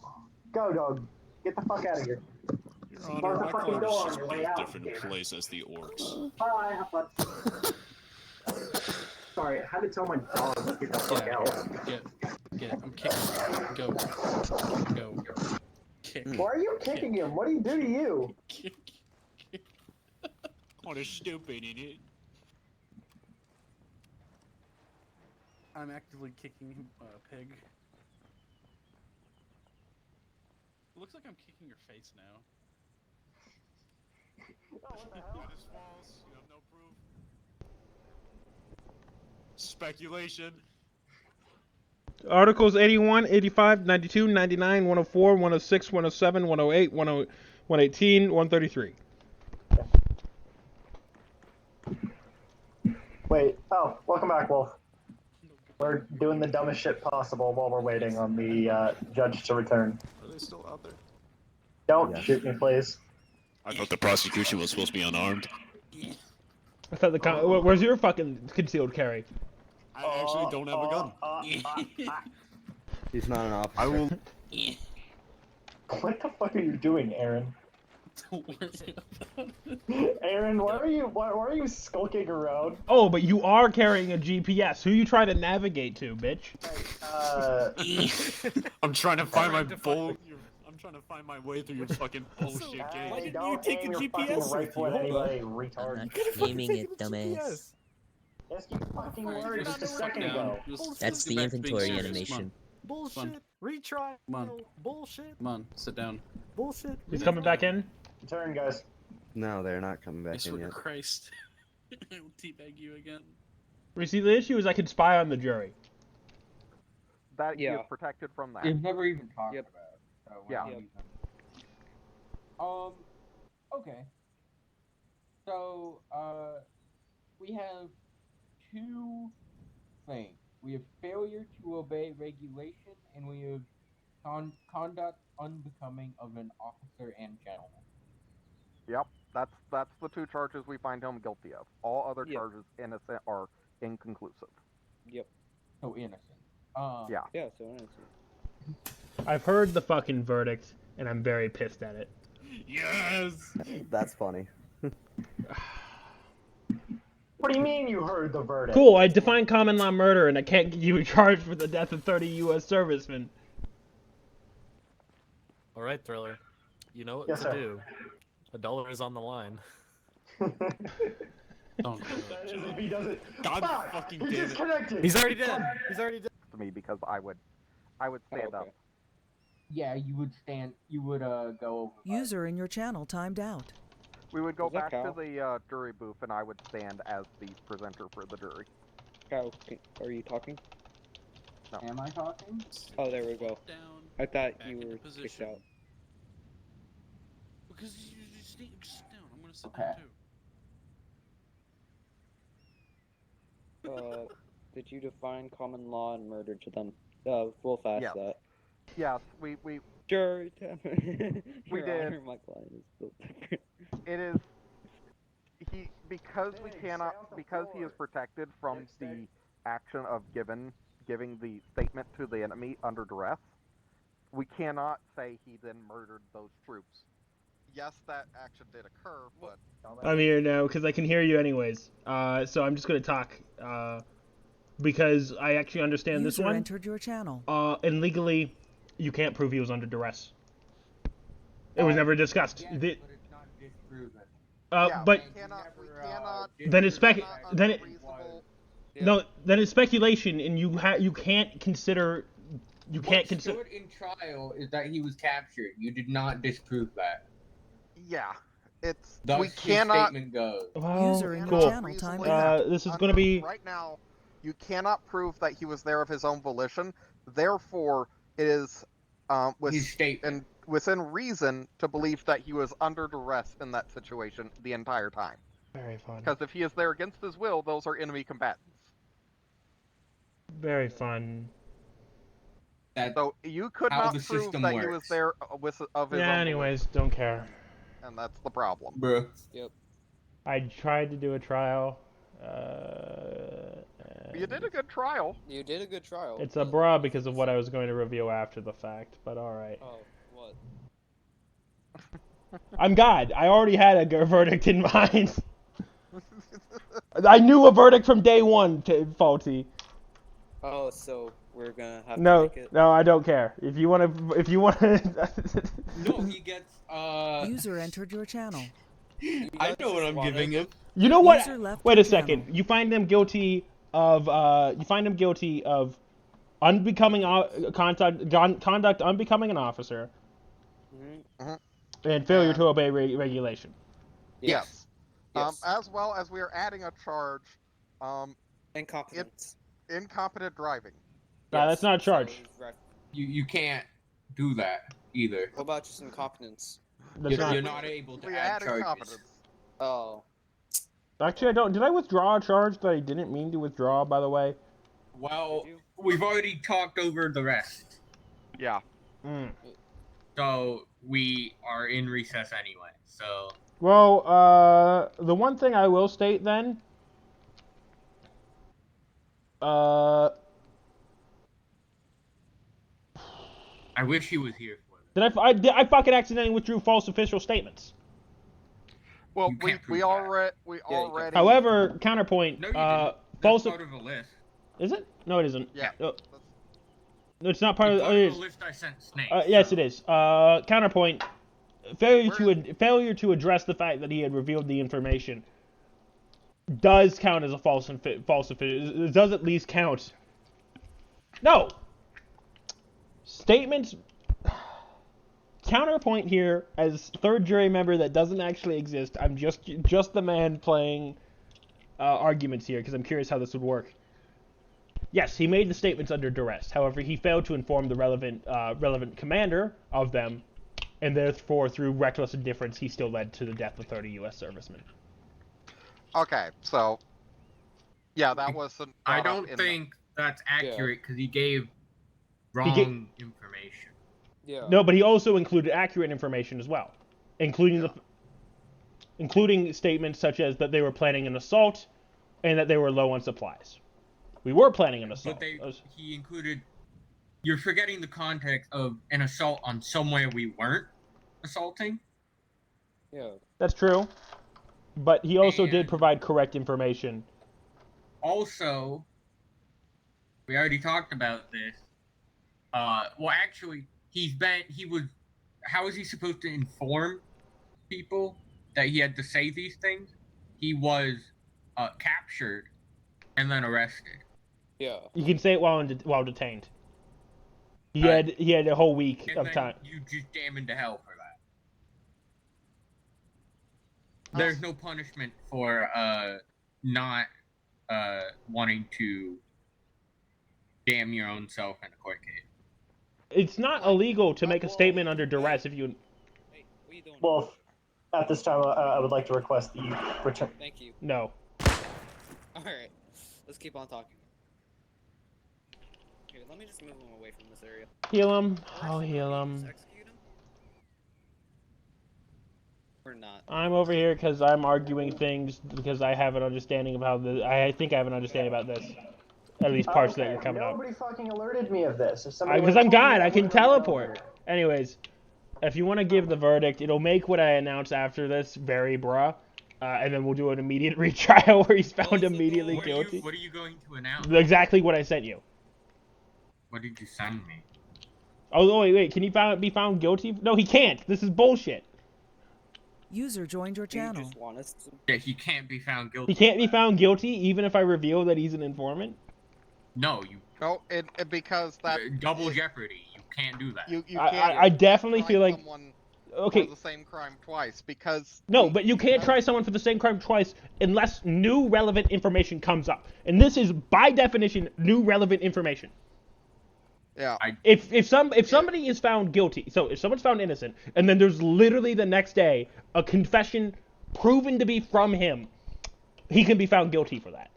Go, dog. Get the fuck out of here. Your Close Honor, the my fucking quarters door on just your be way a out, different David. place as the orcs. Bye, have fun. Sorry, I had to tell my dog to get the fuck out. Get. I'm kicking you. Go. Kick. Why are you kicking him? What did he do to you? What a stupid idiot. I'm actively kicking Pig. It looks like I'm kicking your face now. That is false. You have no proof. Speculation. Articles 81, 85, 92, 99, 104, 106, 107, 108, 118, 133. Wait, oh, welcome back, Wolf. We're doing the dumbest shit possible while we're waiting on the judge to return. Are they still out there? Don't shoot me, please. I thought the prosecution was supposed to be unarmed. I thought where's your fucking concealed carry? I actually don't have a gun. He's not an officer. I will. What the fuck are you doing, Aaron? Don't worry about it. Aaron, why are you skulking around? Oh, but you are carrying a GPS. Who you trying to navigate to, bitch? I'm trying to find my bull. I'm trying to find my way through your fucking bullshit game. Hey, don't aim your fucking rifle at anybody, retard. I'm not aiming it, dumbass. Yes, you fucking were just a second ago. That's the inventory animation. Bullshit. Retry. Come on. Bullshit. Come on, sit down. Bullshit. He's coming back in? Turn, guys. No, they're not coming I back in swear to yet. Christ. I will teabag you again. You see, the issue is I can spy on the jury. That you're protected from that. We've never even talked about it. So Yeah. Okay. So, we have two things. We have failure to obey regulation, and we have conduct unbecoming of an officer and gentleman. Yep, that's the two charges we find him guilty of. All other charges innocent are inconclusive. Yep. So innocent. Yeah. Yeah, so innocent. I've heard the fucking verdict, and I'm very pissed at it. Yes! That's funny. What do you mean you heard the verdict? Cool, I define common law murder, and I can't get you charged for the death of 30 U.S. servicemen. Alright, Thriller. You know what Yes, to sir. do. $1 is on the line. Don't. That is if he doesn't. God Fuck! fucking He damn it. disconnected! He's already dead. He's already dead. To me, because I would stand up. Yeah, you would go over. User in your channel timed out. We would go Is that back to Cal? the jury booth, and I would stand as the presenter for the jury. Kyle, are you talking? Am I talking? Oh, there we go. Down. I thought Back you into were kicked position. out. Because you just need to sit down. I'm gonna sit Okay. down too. Did you define common law and murder to them? We'll fast Yes. that. Yes, we Sure. we Your did. Honor, my client is still different. It is because he is protected from the action of giving the statement to the enemy under duress. We cannot say he then murdered those troops. Yes, that action did occur, but I'm here now because I can hear you anyways. So I'm just gonna talk. Because I actually understand this User one. entered your channel. And legally, you can't prove he was under duress. It was never discussed. Yes, but it's not disproven. But we cannot. then it's Yeah. then it's speculation, and you can't consider. You can't consider. What stood in trial is that he was captured. You did not disprove that. Yeah, it's Thus we his cannot. statement goes. Well, User in cool. your channel timed out. This is going to be Right now, you cannot prove that he was there of his own volition. Therefore, it is His statement. within reason to believe that he was under duress in that situation the entire time. very fun. Because if he is there against his will, those are enemy combatants. Very fun. So you could how not the prove system that he was works. there of his own Yeah. Anyways, don't care. volition, and that's the problem. Bruh. Yep. I tried to do a trial. You did a good trial. You did a good trial. It's a bra because of what I was going to reveal after the fact, but alright. Oh, what? I'm God. I already had a verdict in mind. I knew a verdict from day one, Faulty. Oh, so we're gonna have to No, make it. no, I don't care. If you want to, No, he gets, User entered your channel. I know what I'm giving him. You know what? User left Wait your a second. channel. You find them guilty of unbecoming conduct unbecoming an officer, and failure to obey regulation. Yes. Yes. As well as we are adding a charge, Incompetence. incompetent driving. Nah, that's not a charge. So, right. you can't do that either. What about just incompetence? That's You're not. not able to We add add charges. incompetence. Oh. Actually, I don't. Did I withdraw a charge that I didn't mean to withdraw? By the way. Well, Did you? we've already talked over the rest, Yeah. so we are in recess anyway. So Well, the one thing I will state then. I wish he was here for this. I fucking accidentally withdrew false official statements. Well, You we can't prove that. already. However, counterpoint. No, you didn't. That's False. part of a list. Is it? No, it isn't. Yeah. No, it's not part It's of. part It of is. the list I sent Snake. Yes, so. it is. Counterpoint. Failure to address the fact that he had revealed the information does count as a false official. It does at least count. No. Statements. Counterpoint here, as third jury member that doesn't actually exist. I'm just the man playing arguments here because I'm curious how this would work. Yes, he made the statements under duress. However, he failed to inform the relevant commander of them, and therefore, through reckless indifference, he still led to the death of 30 U.S. servicemen. Okay, so yeah, that wasn't. I brought up don't in think that's accurate because he gave wrong information. Yeah. No, but he also included accurate information as well, including statements such as that they were planning an assault, and that they were low on supplies. We were planning an assault. But he included. You're forgetting the context of an assault on somewhere we weren't assaulting. Yeah. That's true, but he also did And- provide correct information. Also, we already talked about this. Well, actually, how is he supposed to inform people that he had to say these things? He was captured and then arrested. Yeah. You can say it while detained. He had a whole week And of then time. you just damn into hell for that. There's no punishment for not wanting to damn your own self in a court case. It's not illegal to make a statement under duress if you. Well, at this time, I would like to request that you return. Thank you. No. All right. Let's keep on talking. Here, let me just move him away from this area. Heal him. I'll heal him. Execute him? Or not? I'm over here because I'm arguing things because I have an understanding of how the. I think I have an understanding about this. At least parts that are coming up. Nobody fucking alerted me of this. If somebody Because would've I'm told me, God, I can would've known. teleport. Anyways, if you want to give the verdict, it'll make what I announce after this very bruh. And then we'll do an immediate retrial where he's found immediately guilty. What are you going to announce? Exactly what I sent you. What did you send me? Oh, wait, can he be found guilty? No, he can't. This is bullshit. User joined your channel. You just want us to... Yeah, he can't be found guilty. He can't be found guilty even if I reveal that he's an informant? No, you... No, because that... Double jeopardy. You can't do that. You can't... I definitely feel like... Okay. For the same crime twice, because... No, but you can't try someone for the same crime twice unless new relevant information comes up. And this is, by definition, new relevant information. Yeah. If somebody is found guilty, so if someone's found innocent, and then there's literally the next day a confession proven to be from him, he can be found guilty for that.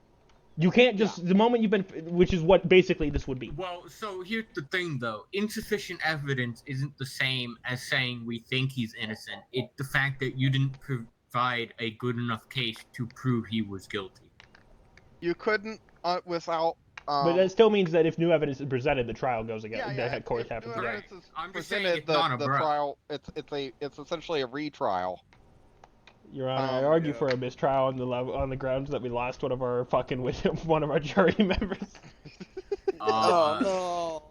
You can't just, the moment you've been, which is what basically this would be. Well, so here's the thing, though. Insufficient evidence isn't the same as saying we think he's innocent. It's the fact that you didn't provide a good enough case to prove he was guilty. You couldn't, without... but that still means that if new evidence is presented, the trial goes again. The court happens again. I'm just saying Presented it's not a the bro. trial, it's essentially a retrial. Your Honor, I argue for a mistrial on the grounds that we lost one of our jury members. Oh no!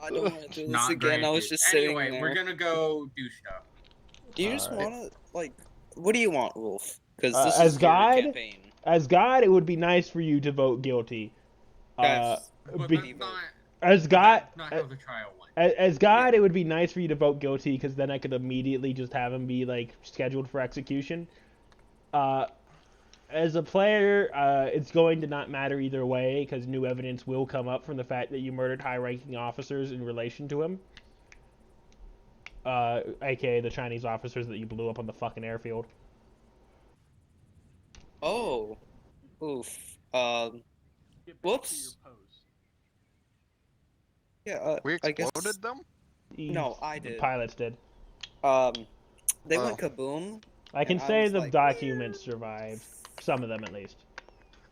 I don't want to do this again. Granted. I was just sitting Anyway, there. we're gonna go do stuff. Do you just want to like? What do you want, Wolf? Because this as is your God, campaign. as God, it would be nice for you to vote guilty. That's as God, not how the trial went. as God, it would be nice for you to vote guilty because then I could immediately just have him be like scheduled for execution. As a player, it's going to not matter either way because new evidence will come up from the fact that you murdered high-ranking officers in relation to him. AKA the Chinese officers that you blew up on the fucking airfield. Oh, oof. Whoops. Yeah, We I guess... exploded them? No, I did. The pilots did. They went kaboom. I can and say was the like, documents survived. Some of them, at least.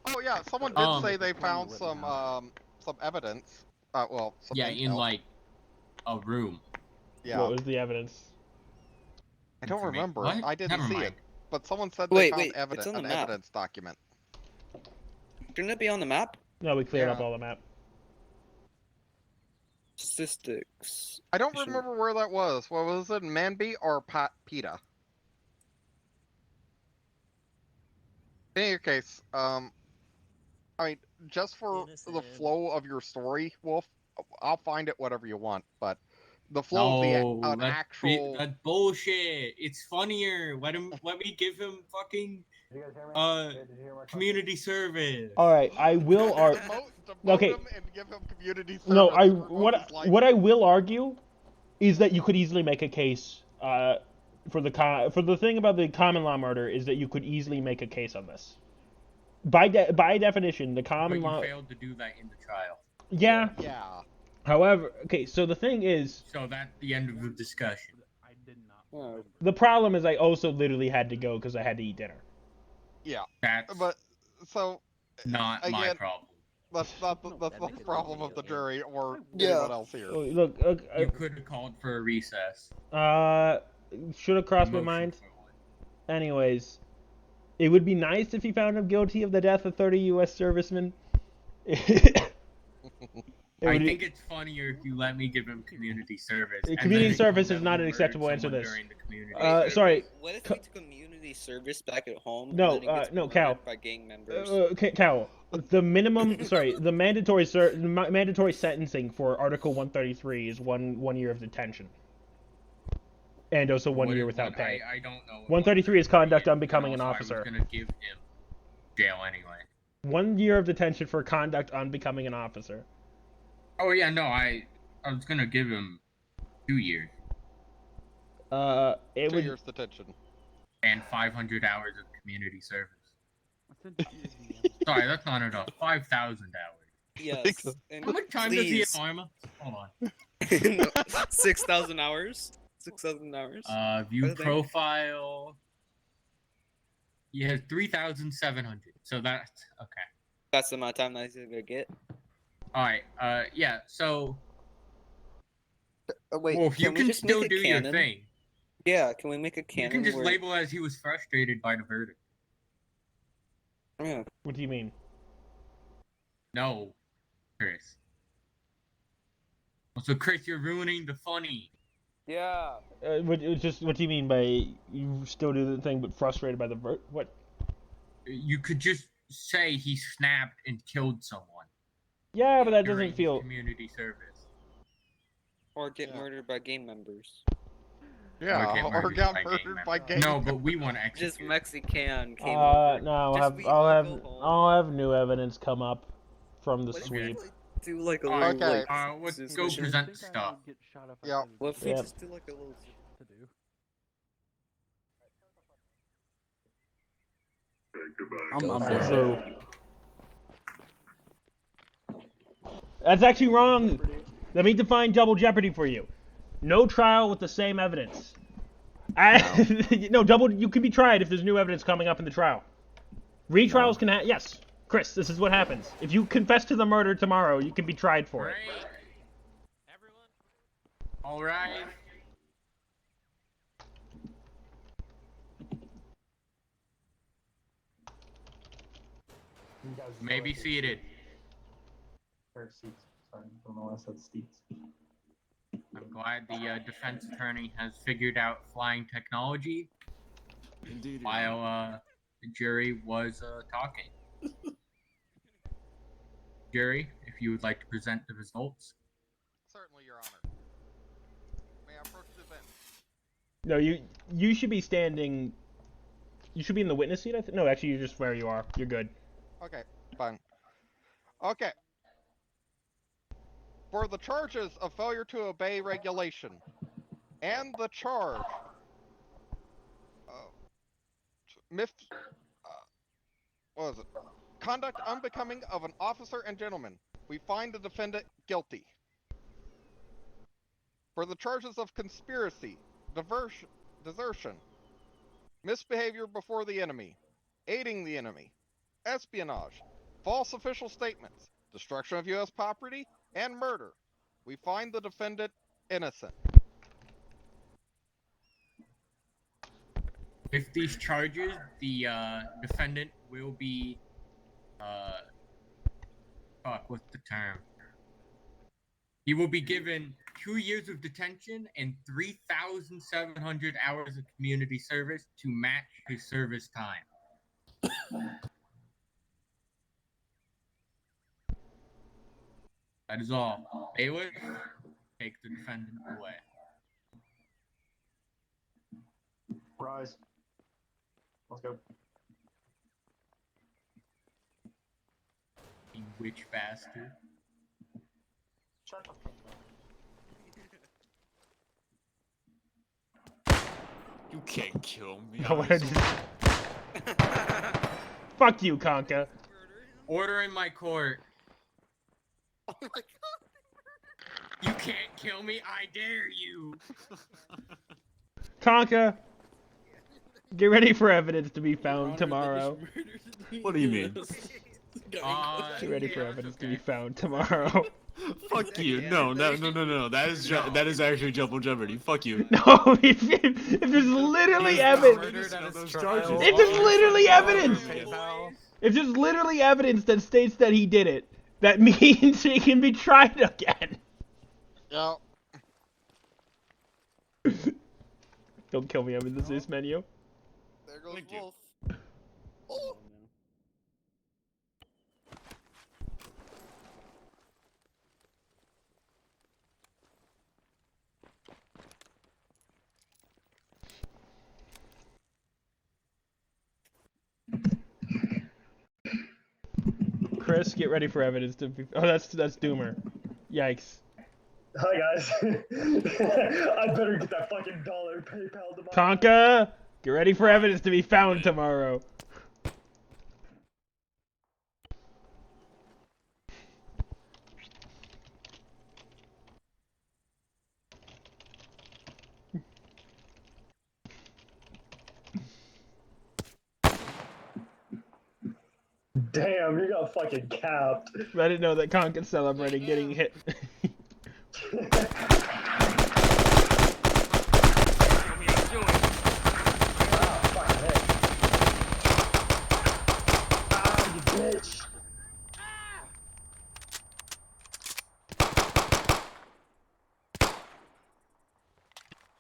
Oh yeah, someone did say they found some evidence. Well, some Yeah, intel. in like a room. Yeah. What was the evidence? I don't remember. What? I didn't Never see mind. it. But someone said Wait, they found it's on the an map. evidence document. Shouldn't it be on the map? No, we cleared up Yeah. all the map. Statistics. I don't remember where that was. What was it, Manby or PETA? In any case, I mean, just for the flow of your story, Wolf, I'll find it whatever you want, but the flow of that's bullshit. It's funnier. Let me give him fucking community service. All right, I will argue. Okay. and give him community service. No, for what I will argue is that you could easily make a case for the thing about the common law murder is that you could easily make a case on this. By definition, the common law. But you failed to do that in the trial. Yeah. Yeah. However, okay, so the thing is. So that's the end of the discussion. I did not. The problem is I also literally had to go because I had to eat dinner. Yeah. That's but so. not again, my problem. That's not the problem of the jury or Yeah. anyone else here. Look, You could have called for a recess. should have crossed my mind. Anyways, it would be nice if he found him guilty of the death of 30 U.S. servicemen. I think it's funnier if you let me give him community service. Community service is not an acceptable answer to this. Sorry. What if we took community service back at home? No, and then it gets no, murdered Cal. By gang members. Cal, the minimum, sorry, the mandatory sentencing for Article 133 is one year of detention. And also 1 year without pay. I don't know. 133 is conduct on becoming an I officer. was gonna give him jail anyway. 1 year of detention for conduct on becoming an officer. Oh yeah, no, I was gonna give him 2 years. 2 years detention. And 500 hours of community service. sorry, that's not enough. 5,000 hours. Yes. And How much time does he have please. armor? Hold on. 6,000 hours. 6,000 hours. View I think. profile. He has 3,700. So that's okay. That's the amount of time that he's gonna get. All right. Yeah. So. Wait, Wolf, you can we can just still make a do your canon? thing. Yeah, can we make a You canon? can just where... label as he was frustrated by the verdict. Yeah. What do you mean? No, Chris. Also, Chris, you're ruining the funny. Yeah. What do you mean by you still do the thing but frustrated by the what? You could just say he snapped and killed someone. Yeah, but that during doesn't feel. his community service. Or get murdered by gang members. Yeah, or got by murdered gang by members. gang No, but we want to execute. Just Mexican came over. No, Just I'll have new evidence come up from the What if sweep. we, like, do like a Okay, little like let's go suspicion? present stuff. Yeah. What if we Yep. just do like a little to do? I'm So that's actually wrong. Let me define double jeopardy for you. No trial with the same evidence. No, double. You can be tried if there's new evidence coming up in the trial. Retrials can yes, Chris. This is what happens. If you confess to the murder tomorrow, you can be tried for it. All right. Maybe seated. Or seats. Sorry, I don't know why I said seats. I'm glad the defense attorney has figured out flying technology. Indeed. While the jury was talking. Jury, if you would like to present the results. Certainly, Your Honor. May I approach the bench? No, you should be standing. You should be in the witness seat. I think. No, actually, you're just where you are. You're good. Okay, fine. Okay. For the charges of failure to obey regulation and the charge what was it? Conduct unbecoming of an officer and gentleman, we find the defendant guilty. For the charges of conspiracy, desertion, misbehavior before the enemy, aiding the enemy, espionage, false official statements, destruction of U.S. property, and murder, we find the defendant innocent. With these charges, the defendant will be, what's the term? He will be given 2 years of detention and 3,700 hours of community service to match his service time. That is all. Bailiff, take the defendant away. Rise. Let's go. You witch bastard. Shut the fuck up. You can't kill me. No, fuck you, Conka. Order in my court. Oh my god. You can't kill me, I dare you. Conka, get ready for evidence to be found tomorrow. What do you mean? Get ready for evidence to be found tomorrow. Fuck you. No. That is actually double jeopardy. Fuck you. No, if there's literally evidence. If there's literally evidence. If there's literally evidence that states that he did it, that means he can be tried again. Yeah. Don't kill me, I'm in this menu. There goes Wolf. Oh. Chris, get ready for evidence to be. Oh, that's Doomer. Yikes. Hi guys. I better get that fucking dollar PayPal to my. Tonka, get ready for evidence to be found tomorrow. Damn, you got fucking capped. I didn't know that Conk is celebrating getting hit. Bitch.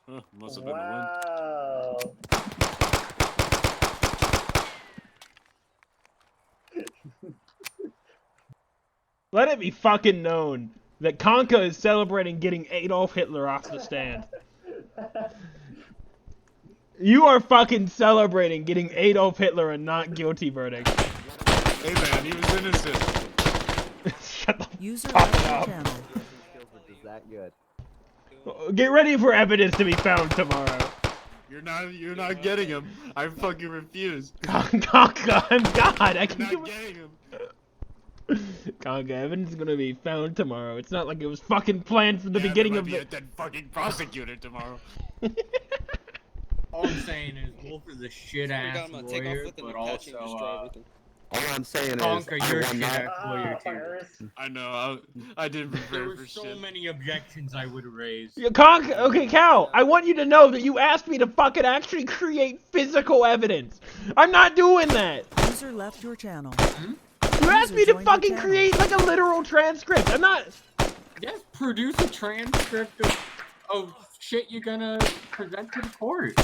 Huh, must have been the wind. Wow. Let it be fucking known that Conka is celebrating getting Adolf Hitler off the stand. You are fucking celebrating getting Adolf Hitler a not guilty verdict. Hey man, he was innocent. Shut the User fuck left your up. channel. Is that good? Get ready for evidence to be found tomorrow. You're not getting him. I fucking refuse. Conka, I'm God. I can You're do not getting him. Conka, evidence is gonna be found tomorrow. It's not like it was fucking planned from the beginning there of might be the. a dead fucking prosecutor tomorrow. All I'm saying is Wolf is a shit ass lawyer, but also All I'm saying is, Conker, you're a I will shit not. ass lawyer too. I know. I didn't There prepare were for so shit. many objections I would raise. Yeah, Conka, okay, Cal, I want you to know that you asked me to fucking actually create physical evidence. I'm not doing that. User left your channel. You asked me to fucking create like a literal transcript. I'm not. Just produce a transcript of shit you're gonna present to the court.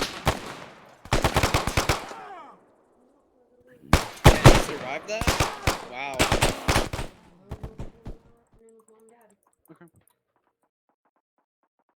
Survived that? Wow.